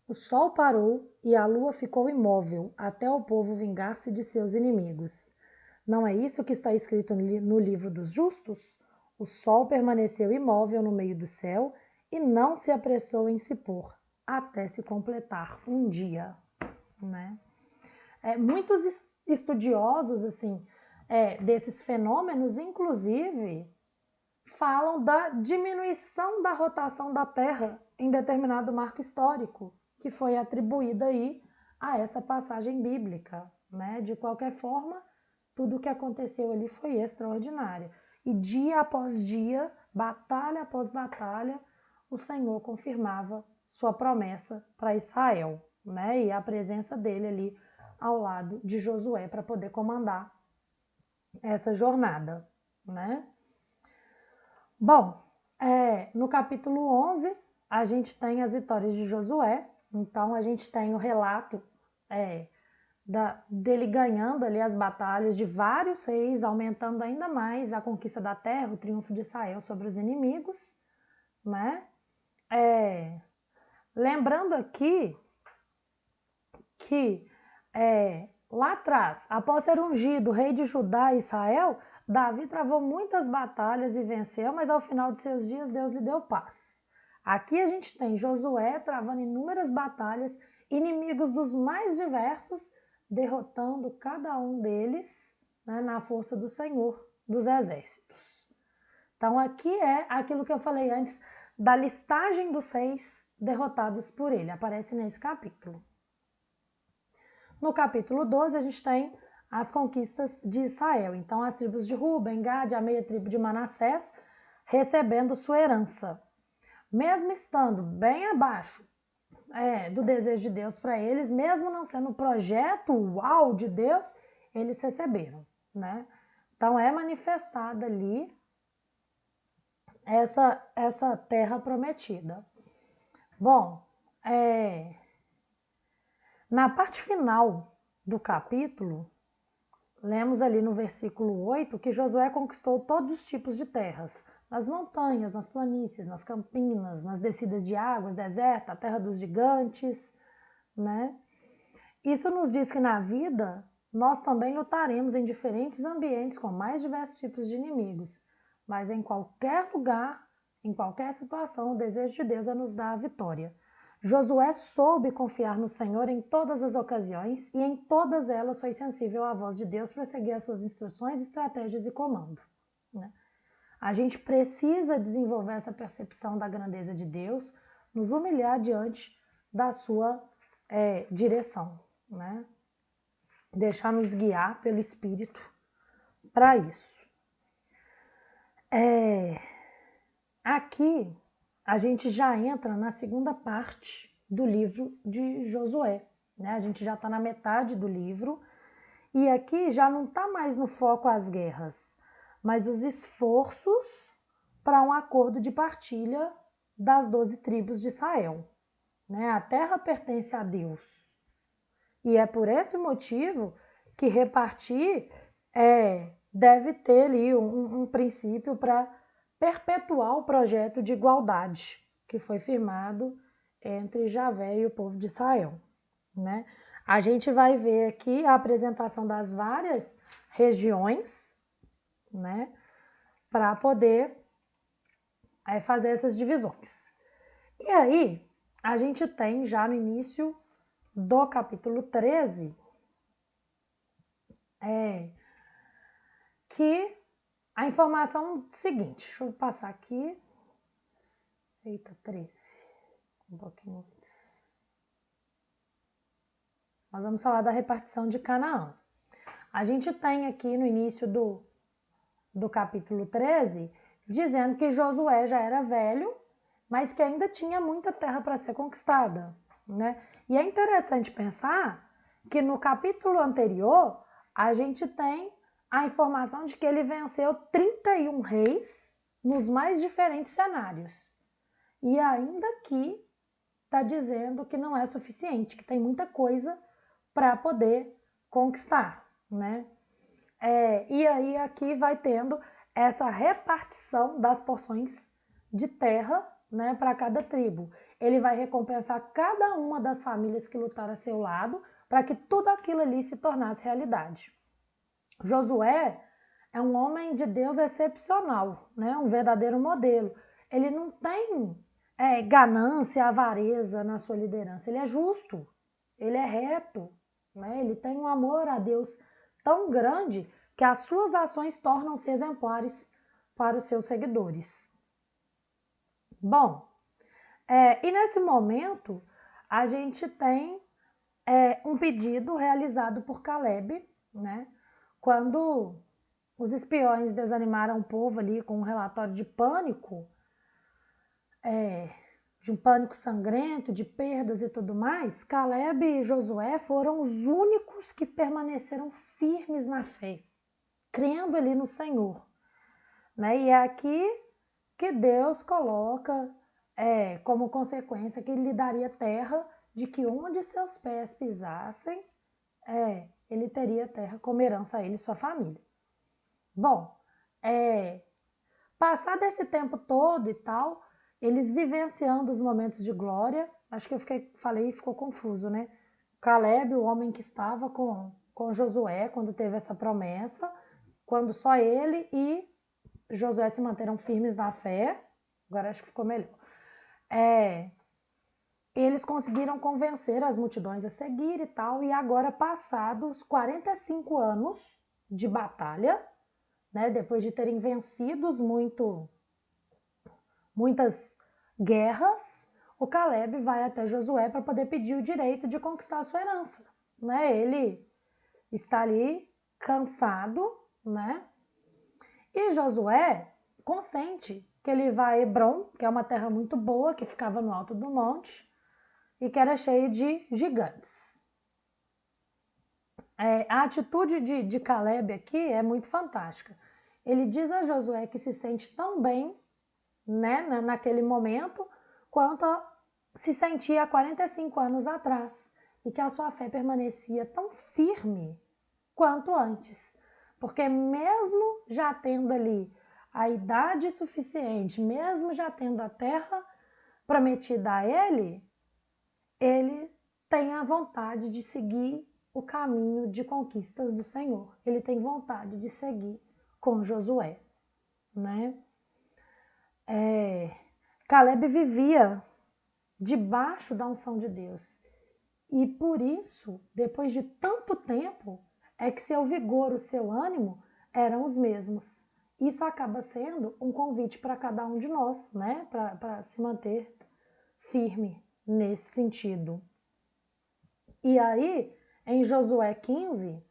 o sol parou e a lua ficou imóvel até o povo vingar-se de seus inimigos. Não é isso que está escrito no livro dos justos? O sol permaneceu imóvel no meio do céu e não se apressou em se pôr, até se completar um dia, né? Muitos estudiosos assim desses fenômenos, inclusive, falam da diminuição da rotação da Terra em determinado marco histórico, que foi atribuída aí a essa passagem bíblica, né? De qualquer forma, tudo o que aconteceu ali foi extraordinário. E dia após dia, batalha após batalha, o Senhor confirmava sua promessa para Israel, né? E a presença dele ali ao lado de Josué para poder comandar essa jornada, né? Bom, no capítulo 11, a gente tem as vitórias de Josué. Então, a gente tem o relato dele ganhando ali as batalhas de vários reis, aumentando ainda mais a conquista da terra, o triunfo de Israel sobre os inimigos, né? Lembrando aqui que lá atrás, após ser ungido rei de Judá e Israel, Davi travou muitas batalhas e venceu, mas ao final de seus dias Deus lhe deu paz. Aqui a gente tem Josué travando inúmeras batalhas, inimigos dos mais diversos, derrotando cada um deles, né, na força do Senhor dos exércitos. Então aqui é aquilo que eu falei antes da listagem dos 6 derrotados por ele, aparece nesse capítulo. No capítulo 12 a gente tem as conquistas de Israel. Então as tribos de Ruben, Gad, a meia tribo de Manassés, recebendo sua herança. Mesmo estando bem abaixo do desejo de Deus para eles, mesmo não sendo o projeto uau de Deus, eles receberam, né? Então é manifestada ali essa terra prometida. Bom, na parte final do capítulo, lemos ali no versículo 8 que Josué conquistou todos os tipos de terras, nas montanhas, nas planícies, nas campinas, nas descidas de águas, deserto, a terra dos gigantes, né? Isso nos diz que na vida nós também lutaremos em diferentes ambientes com mais diversos tipos de inimigos, mas em qualquer lugar, em qualquer situação, o desejo de Deus é nos dar a vitória. Josué soube confiar no Senhor em todas as ocasiões e em todas elas foi sensível à voz de Deus para seguir as suas instruções, estratégias e comando, né? A gente precisa desenvolver essa percepção da grandeza de Deus, nos humilhar diante da sua direção, né? Deixar nos guiar pelo Espírito para isso. Aqui a gente já entra na segunda parte do livro de Josué, né? A gente já está na metade do livro e aqui já não está mais no foco as guerras, mas os esforços para um acordo de partilha das 12 tribos de Israel, né? A terra pertence a Deus e é por esse motivo que repartir deve ter ali um princípio para perpetuar o projeto de igualdade que foi firmado entre Javé e o povo de Israel, né? A gente vai ver aqui a apresentação das várias regiões, né, para poder fazer essas divisões. E aí, a gente tem já no início do capítulo 13 que a informação seguinte, deixa eu passar aqui. Eita, 13. Um pouquinho antes. Nós vamos falar da repartição de Canaã. A gente tem aqui no início do capítulo 13, dizendo que Josué já era velho, mas que ainda tinha muita terra para ser conquistada, né? E é interessante pensar que no capítulo anterior, a gente tem a informação de que ele venceu 31 reis nos mais diferentes cenários. E ainda aqui está dizendo que não é suficiente, que tem muita coisa para poder conquistar, né? E aí aqui vai tendo essa repartição das porções de terra, né, para cada tribo. Ele vai recompensar cada uma das famílias que lutaram a seu lado para que tudo aquilo ali se tornasse realidade. Josué é um homem de Deus excepcional, né, um verdadeiro modelo. Ele não tem ganância, avareza na sua liderança. Ele é justo, ele é reto, né? Ele tem um amor a Deus tão grande que as suas ações tornam-se exemplares para os seus seguidores. Bom, e nesse momento a gente tem um pedido realizado por Caleb, né? Quando os espiões desanimaram o povo ali com um relatório de pânico, de um pânico sangrento, de perdas e tudo mais, Caleb e Josué foram os únicos que permaneceram firmes na fé, crendo ali no Senhor, né? E é aqui que Deus coloca como consequência que ele lhe daria terra, de que onde seus pés pisassem, ele teria terra como herança a ele e sua família. Bom, passado esse tempo todo e tal, eles vivenciando os momentos de glória, acho que eu falei e ficou confuso, né? Caleb, o homem que estava com Josué quando teve essa promessa, quando só ele e Josué se manteram firmes na fé, agora acho que ficou melhor. Eles conseguiram convencer as multidões a seguir e tal, e agora passados 45 anos de batalha, né, depois de terem vencido muitas guerras, o Caleb vai até Josué para poder pedir o direito de conquistar a sua herança, né? Ele está ali cansado, né? E Josué consente que ele vá a Hebron, que é uma terra muito boa, que ficava no alto do monte e que era cheia de gigantes. A atitude de Caleb aqui é muito fantástica. Ele diz a Josué que se sente tão bem, né, naquele momento, quanto se sentia há 45 anos atrás, e que a sua fé permanecia tão firme quanto antes. Porque mesmo já tendo ali a idade suficiente, mesmo já tendo a terra prometida a ele tem a vontade de seguir o caminho de conquistas do Senhor. Ele tem vontade de seguir com Josué, né? Caleb vivia debaixo da unção de Deus. E por isso, depois de tanto tempo, é que seu vigor, o seu ânimo eram os mesmos. Isso acaba sendo um convite para cada um de nós, né? Para se manter firme nesse sentido. E aí, em Josué 15,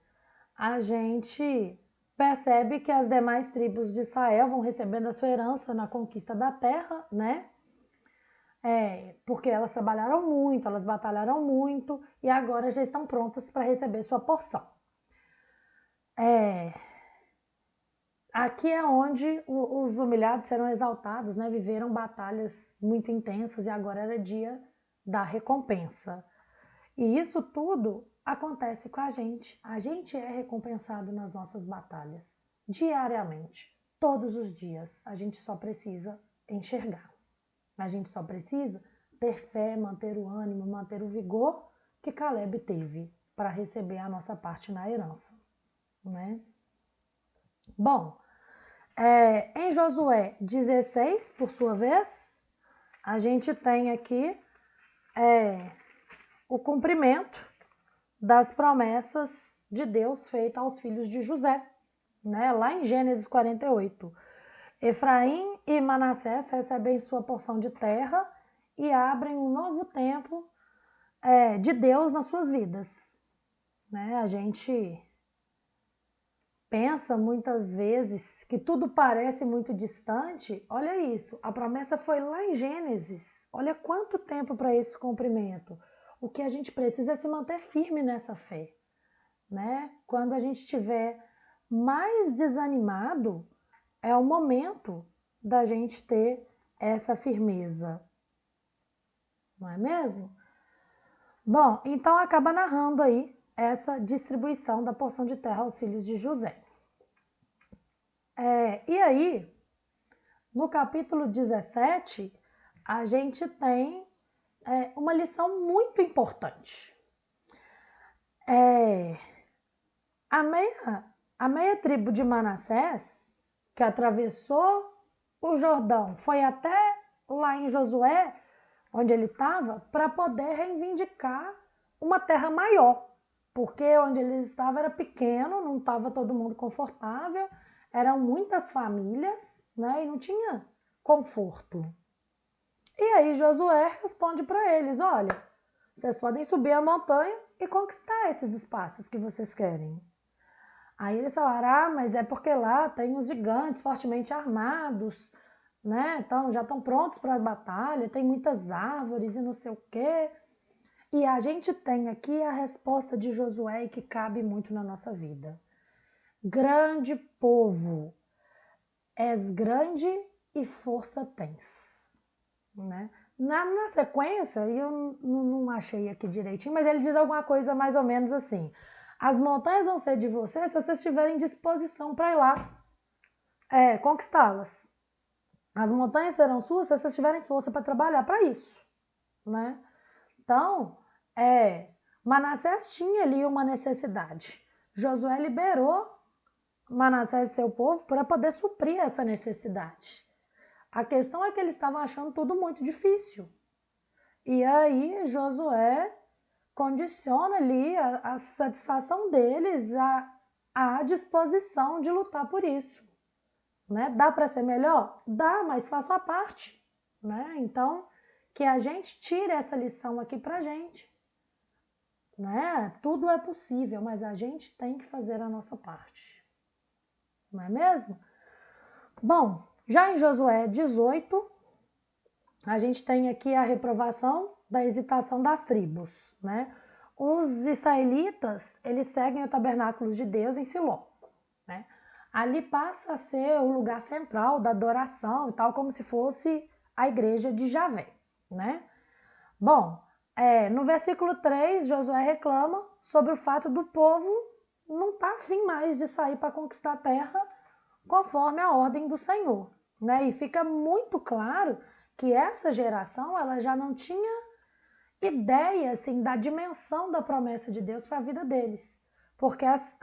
a gente percebe que as demais tribos de Israel vão recebendo a sua herança na conquista da terra, né? Porque elas trabalharam muito, elas batalharam muito e agora já estão prontas para receber sua porção. Aqui é onde os humilhados serão exaltados, né? Viveram batalhas muito intensas e agora era dia da recompensa. E isso tudo acontece com a gente. A gente é recompensado nas nossas batalhas, diariamente, todos os dias. A gente só precisa enxergar. A gente só precisa ter fé, manter o ânimo, manter o vigor que Caleb teve para receber a nossa parte na herança, né? Bom, em Josué 16, por sua vez, a gente tem aqui o cumprimento das promessas de Deus feitas aos filhos de José, né? Lá em Gênesis 48. Efraim e Manassés recebem sua porção de terra e abrem um novo tempo de Deus nas suas vidas, né? A gente pensa muitas vezes que tudo parece muito distante. Olha isso, a promessa foi lá em Gênesis. Olha quanto tempo para esse cumprimento. O que a gente precisa é se manter firme nessa fé, né? Quando a gente estiver mais desanimado, é o momento da gente ter essa firmeza. Não é mesmo? Bom, então acaba narrando aí essa distribuição da porção de terra aos filhos de José. E aí, no capítulo 17, a gente tem uma lição muito importante. A meia tribo de Manassés, que atravessou o Jordão, foi até lá em Josué, onde ele estava, para poder reivindicar uma terra maior, porque onde eles estavam era pequeno, não estava todo mundo confortável, eram muitas famílias, né, e não tinha conforto. E aí Josué responde para eles, olha, vocês podem subir a montanha e conquistar esses espaços que vocês querem. Aí eles falaram, mas é porque lá tem os gigantes fortemente armados, né? Então já estão prontos para a batalha, tem muitas árvores e não sei o quê. E a gente tem aqui a resposta de Josué que cabe muito na nossa vida. Grande povo, és grande e força tens, né? Na sequência, eu não achei aqui direitinho, mas ele diz alguma coisa mais ou menos assim. As montanhas vão ser de vocês se vocês tiverem disposição para ir lá conquistá-las. As montanhas serão suas se vocês tiverem força para trabalhar para isso, né? Então, Manassés tinha ali uma necessidade. Josué liberou Manassés e seu povo para poder suprir essa necessidade. A questão é que eles estavam achando tudo muito difícil. E aí Josué condiciona ali a satisfação deles à disposição de lutar por isso. Né? Dá para ser melhor? Dá, mas faça a parte. Né? Então, que a gente tire essa lição aqui para a gente. Né? Tudo é possível, mas a gente tem que fazer a nossa parte. Não é mesmo? Bom, já em Josué 18, a gente tem aqui a reprovação da hesitação das tribos, né? Os israelitas, eles seguem o tabernáculo de Deus em Siló, né? Ali passa a ser o lugar central da adoração e tal, como se fosse a igreja de Javé, né? Bom, no versículo 3, Josué reclama sobre o fato do povo não estar afim mais de sair para conquistar a terra conforme a ordem do Senhor, né? E fica muito claro que essa geração ela já não tinha ideia assim, da dimensão da promessa de Deus para a vida deles, porque as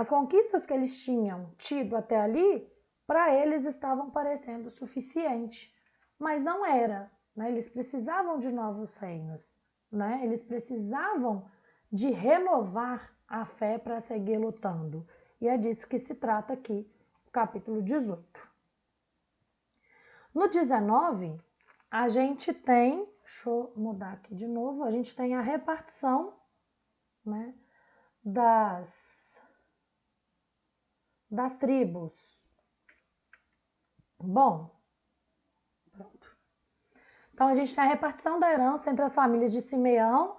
conquistas que eles tinham tido até ali, para eles estavam parecendo suficiente, mas não era, né? Eles precisavam de novos reinos, né? Eles precisavam de renovar a fé para seguir lutando, e é disso que se trata aqui, no capítulo 18. No 19, a gente tem, deixa eu mudar aqui de novo, a gente tem a repartição, né, das tribos. Bom, pronto. Então a gente tem a repartição da herança entre as famílias de Simeão,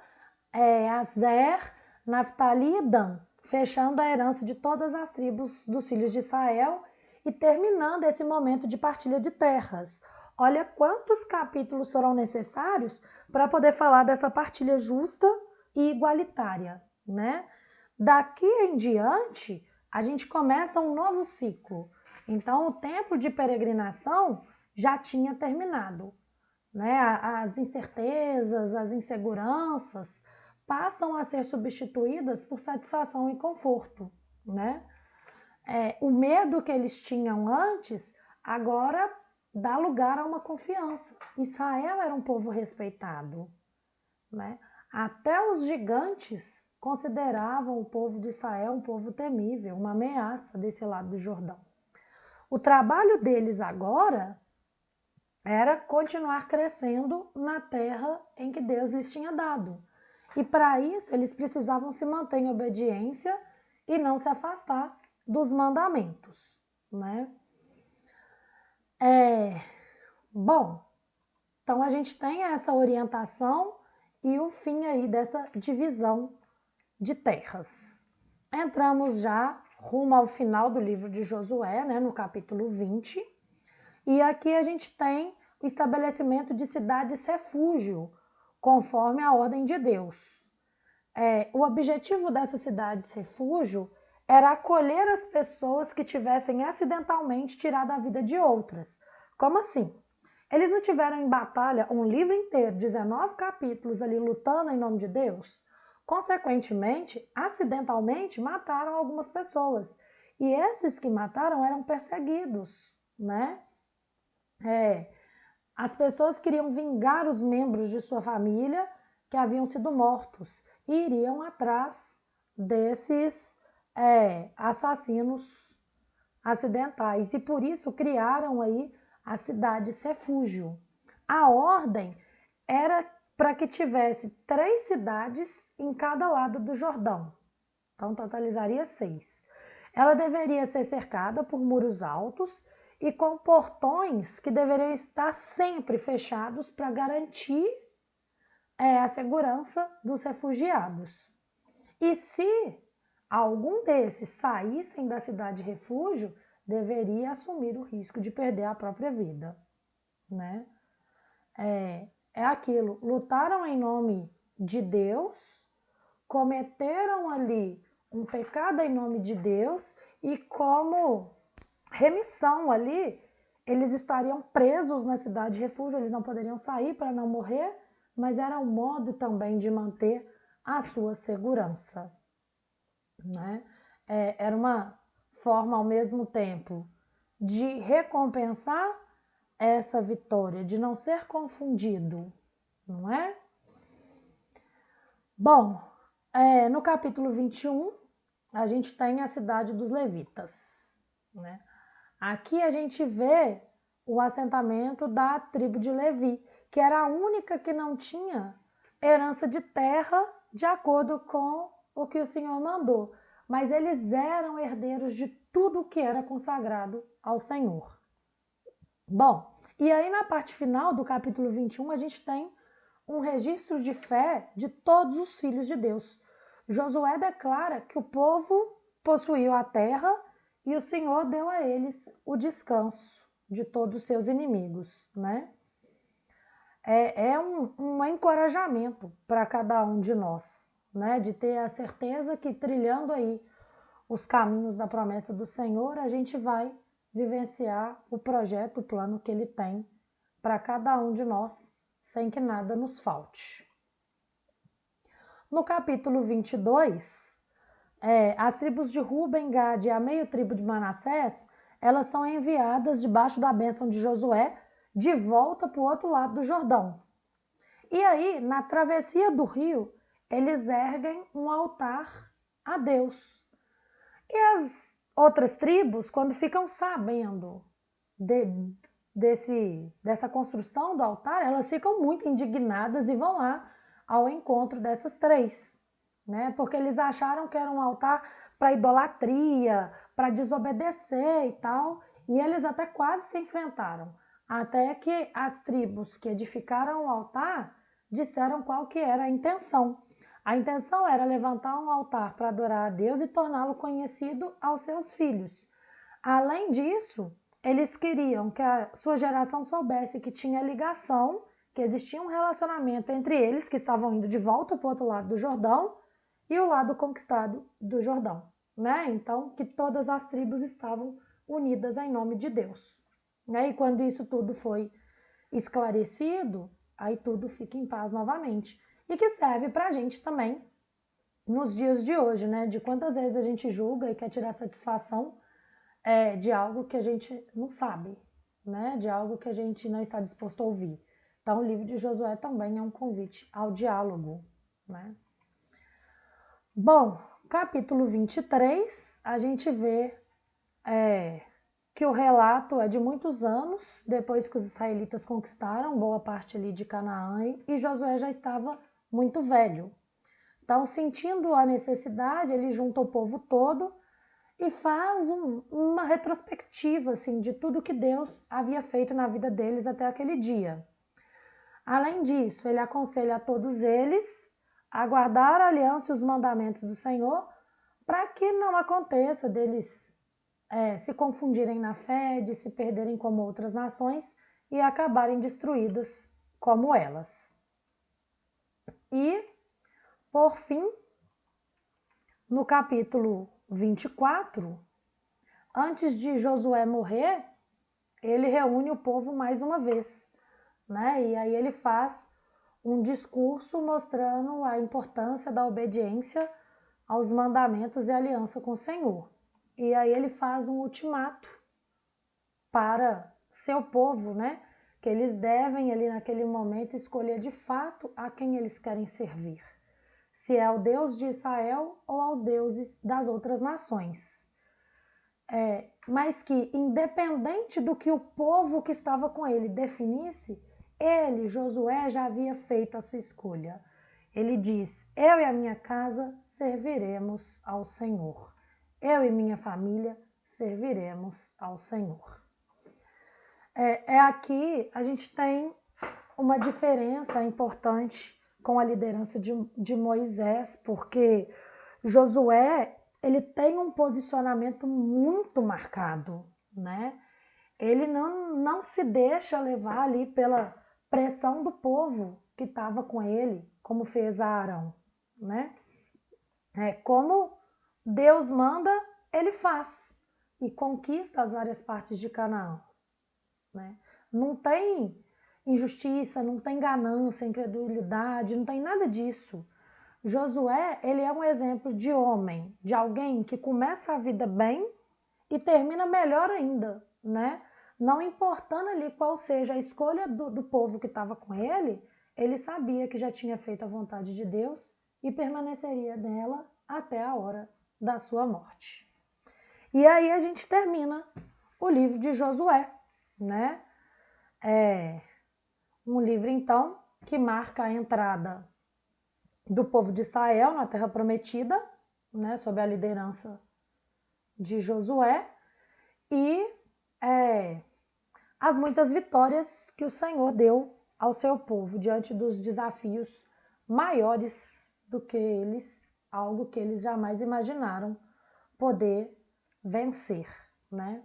Azer, Naftali e Dan, fechando a herança de todas as tribos dos filhos de Israel e terminando esse momento de partilha de terras. Olha quantos capítulos foram necessários para poder falar dessa partilha justa e igualitária, né? Daqui em diante, a gente começa um novo ciclo. Então, o tempo de peregrinação já tinha terminado, né? As incertezas, as inseguranças passam a ser substituídas por satisfação e conforto, né? O medo que eles tinham antes, agora dá lugar a uma confiança. Israel era um povo respeitado, né? Até os gigantes consideravam o povo de Israel um povo temível, uma ameaça desse lado do Jordão. O trabalho deles agora era continuar crescendo na terra em que Deus lhes tinha dado. E para isso eles precisavam se manter em obediência e não se afastar dos mandamentos, né? Bom, então a gente tem essa orientação e o fim aí dessa divisão de terras. Entramos já rumo ao final do livro de Josué, né, no capítulo 20. E aqui a gente tem o estabelecimento de cidades-refúgio, conforme a ordem de Deus. O objetivo dessas cidades-refúgio era acolher as pessoas que tivessem acidentalmente tirado a vida de outras. Como assim? Eles não tiveram em batalha um livro inteiro, 19 capítulos ali lutando em nome de Deus? Consequentemente, acidentalmente, mataram algumas pessoas. E esses que mataram eram perseguidos, né? As pessoas queriam vingar os membros de sua família que haviam sido mortos e iriam atrás desses assassinos acidentais. E por isso criaram aí as cidades-refúgio. A ordem era para que tivesse 3 cidades em cada lado do Jordão. Então, totalizaria 6. Ela deveria ser cercada por muros altos e com portões que deveriam estar sempre fechados para garantir a segurança dos refugiados. E se algum desses saíssem da cidade-refúgio, deveria assumir o risco de perder a própria vida, né? É aquilo, lutaram em nome de Deus, cometeram ali um pecado em nome de Deus e como remissão ali, eles estariam presos na cidade refúgio, eles não poderiam sair para não morrer, mas era um modo também de manter a sua segurança, né? Era uma forma ao mesmo tempo de recompensar essa vitória, de não ser confundido, não é? Bom, no capítulo 21, a gente tem a cidade dos levitas, né? Aqui a gente vê o assentamento da tribo de Levi, que era a única que não tinha herança de terra de acordo com o que o Senhor mandou, mas eles eram herdeiros de tudo que era consagrado ao Senhor. Bom, e aí na parte final do capítulo 21 a gente tem um registro de fé de todos os filhos de Deus. Josué declara que o povo possuiu a terra e o Senhor deu a eles o descanso de todos os seus inimigos, né? Um encorajamento para cada um de nós, né? De ter a certeza que trilhando aí os caminhos da promessa do Senhor, a gente vai vivenciar o projeto, o plano que Ele tem para cada um de nós, sem que nada nos falte. No capítulo 22, as tribos de Ruben, Gad e a meia tribo de Manassés, elas são enviadas debaixo da bênção de Josué de volta para o outro lado do Jordão. E aí, na travessia do rio, eles erguem um altar a Deus. E as outras tribos, quando ficam sabendo dessa construção do altar, elas ficam muito indignadas e vão lá ao encontro dessas 3, né? Porque eles acharam que era um altar para idolatria, para desobedecer e tal, e eles até quase se enfrentaram, até que as tribos que edificaram o altar disseram qual que era a intenção. A intenção era levantar um altar para adorar a Deus e torná-lo conhecido aos seus filhos. Além disso, eles queriam que a sua geração soubesse que tinha ligação, que existia um relacionamento entre eles, que estavam indo de volta para o outro lado do Jordão, e o lado conquistado do Jordão, né? Então, que todas as tribos estavam unidas em nome de Deus, né? E quando isso tudo foi esclarecido, aí tudo fica em paz novamente. E que serve para a gente também nos dias de hoje, né? De quantas vezes a gente julga e quer tirar satisfação de algo que a gente não sabe, né? De algo que a gente não está disposto a ouvir. Então, o livro de Josué também é um convite ao diálogo, né? Bom, capítulo 23, a gente vê que o relato é de muitos anos, depois que os israelitas conquistaram boa parte ali de Canaã, e Josué já estava muito velho. Então, sentindo a necessidade, ele junta o povo todo e faz uma retrospectiva assim, de tudo que Deus havia feito na vida deles até aquele dia. Além disso, ele aconselha a todos eles a guardar a aliança e os mandamentos do Senhor para que não aconteça deles se confundirem na fé, de se perderem como outras nações e acabarem destruídas como elas. E, por fim, no capítulo 24, antes de Josué morrer, ele reúne o povo mais uma vez, né? E aí ele faz um discurso mostrando a importância da obediência aos mandamentos e aliança com o Senhor. E aí ele faz um ultimato para seu povo, né? Que eles devem ali naquele momento escolher de fato a quem eles querem servir. Se é ao Deus de Israel ou aos deuses das outras nações. Mas que, independente do que o povo que estava com ele definisse, ele, Josué, já havia feito a sua escolha. Ele diz: eu e a minha casa serviremos ao Senhor. Eu e minha família serviremos ao Senhor. Aqui a gente tem uma diferença importante com a liderança de Moisés, porque Josué, ele tem um posicionamento muito marcado, né? Ele não se deixa levar ali pela pressão do povo que estava com ele, como fez Arão, né? Como Deus manda, ele faz e conquista as várias partes de Canaã, né? Não tem injustiça, não tem ganância, incredulidade, não tem nada disso. Josué, ele é um exemplo de homem, de alguém que começa a vida bem e termina melhor ainda, né? Não importando ali qual seja a escolha do povo que estava com ele sabia que já tinha feito a vontade de Deus e permaneceria nela até a hora da sua morte. E aí a gente termina o livro de Josué, né? Um livro, então, que marca a entrada do povo de Israel na Terra Prometida, né, sob a liderança de Josué, e as muitas vitórias que o Senhor deu ao seu povo diante dos desafios maiores do que eles, algo que eles jamais imaginaram poder vencer, né?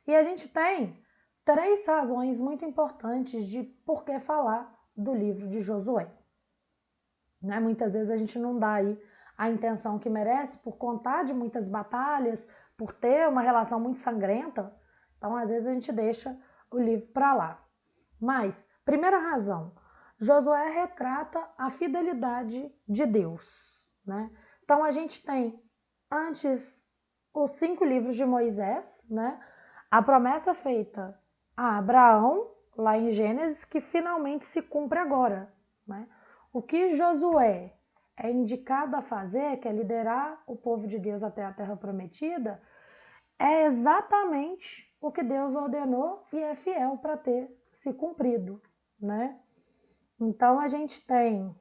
E a gente tem 3 razões muito importantes de por que falar do livro de Josué. Né? Muitas vezes a gente não dá aí a intenção que merece por contar de muitas batalhas, por ter uma relação muito sangrenta. Então, às vezes, a gente deixa o livro para lá. Mas, primeira razão, Josué retrata a fidelidade de Deus. Né? Então, a gente tem, antes, os 5 livros de Moisés, né? A promessa feita a Abraão, lá em Gênesis, que finalmente se cumpre agora. Né? O que Josué é indicado a fazer, que é liderar o povo de Deus até a Terra Prometida, é exatamente o que Deus ordenou e é fiel para ter se cumprido, né? Então a gente tem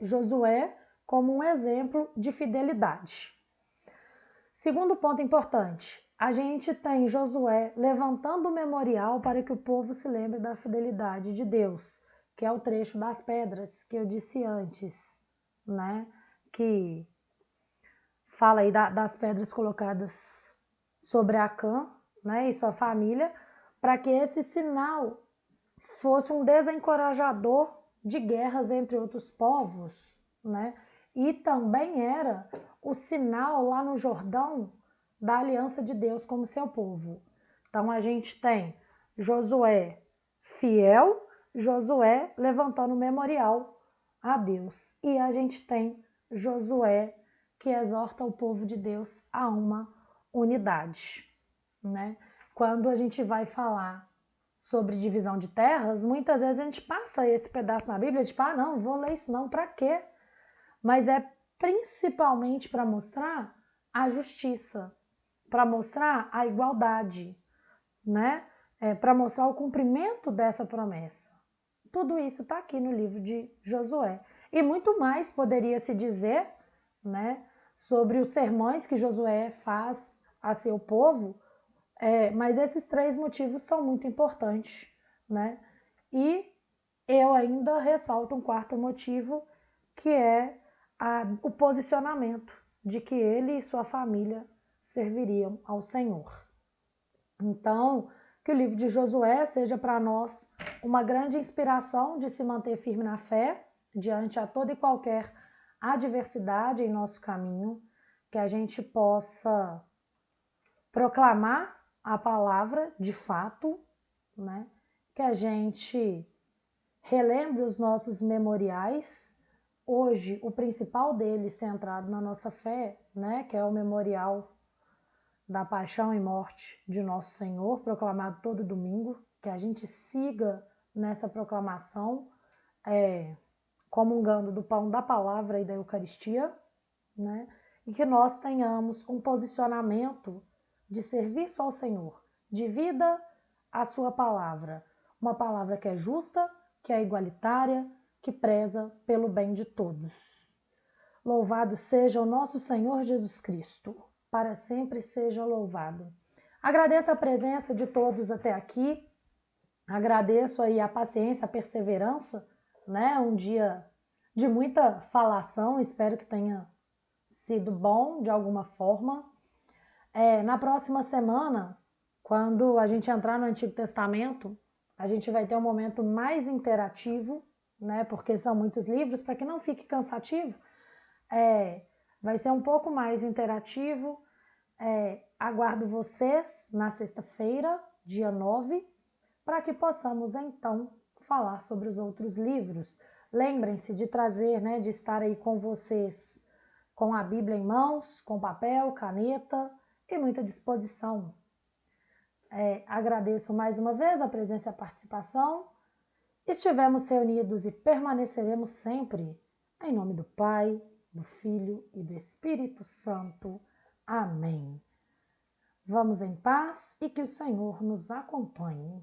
Josué como um exemplo de fidelidade. Segundo ponto importante, a gente tem Josué levantando o memorial para que o povo se lembre da fidelidade de Deus, que é o trecho das pedras que eu disse antes, né? Que fala aí das pedras colocadas sobre Acã, né, e sua família, para que esse sinal fosse um desencorajador de guerras entre outros povos, né? E também era o sinal lá no Jordão da aliança de Deus como seu povo. Então a gente tem Josué fiel, Josué levantando o memorial a Deus. E a gente tem Josué que exorta o povo de Deus a uma unidade, né? Quando a gente vai falar sobre divisão de terras, muitas vezes a gente passa esse pedaço na Bíblia, tipo, não vou ler isso não, para quê? Mas é principalmente para mostrar a justiça, para mostrar a igualdade, né? Para mostrar o cumprimento dessa promessa. Tudo isso está aqui no livro de Josué. E muito mais poderia se dizer, né, sobre os sermões que Josué faz a seu povo, mas esses 3 motivos são muito importantes, né? E eu ainda ressalto um 4º motivo, que é o posicionamento de que ele e sua família serviriam ao Senhor. Então, que o livro de Josué seja para nós uma grande inspiração de se manter firme na fé, diante a toda e qualquer adversidade em nosso caminho, que a gente possa proclamar a palavra de fato, né? Que a gente relembre os nossos memoriais. Hoje, o principal deles centrado na nossa fé, né? Que é o memorial da paixão e morte de nosso Senhor, proclamado todo domingo, que a gente siga nessa proclamação, comungando do pão da palavra e da Eucaristia, né? E que nós tenhamos um posicionamento de serviço ao Senhor, de vida à sua palavra, uma palavra que é justa, que é igualitária, que preza pelo bem de todos. Louvado seja o nosso Senhor Jesus Cristo, para sempre seja louvado. Agradeço a presença de todos até aqui, agradeço aí a paciência, a perseverança, né? Um dia de muita falação, espero que tenha sido bom de alguma forma. Na próxima semana, quando a gente entrar no Antigo Testamento, a gente vai ter um momento mais interativo, né? Porque são muitos livros, para que não fique cansativo, vai ser um pouco mais interativo. Aguardo vocês na sexta-feira, dia 9, para que possamos então falar sobre os outros livros. Lembrem-se de trazer, né, de estar aí com vocês com a Bíblia em mãos, com papel, caneta e muita disposição. Agradeço mais uma vez a presença e a participação. Estivemos reunidos e permaneceremos sempre em nome do Pai, do Filho e do Espírito Santo. Amém. Vamos em paz e que o Senhor nos acompanhe.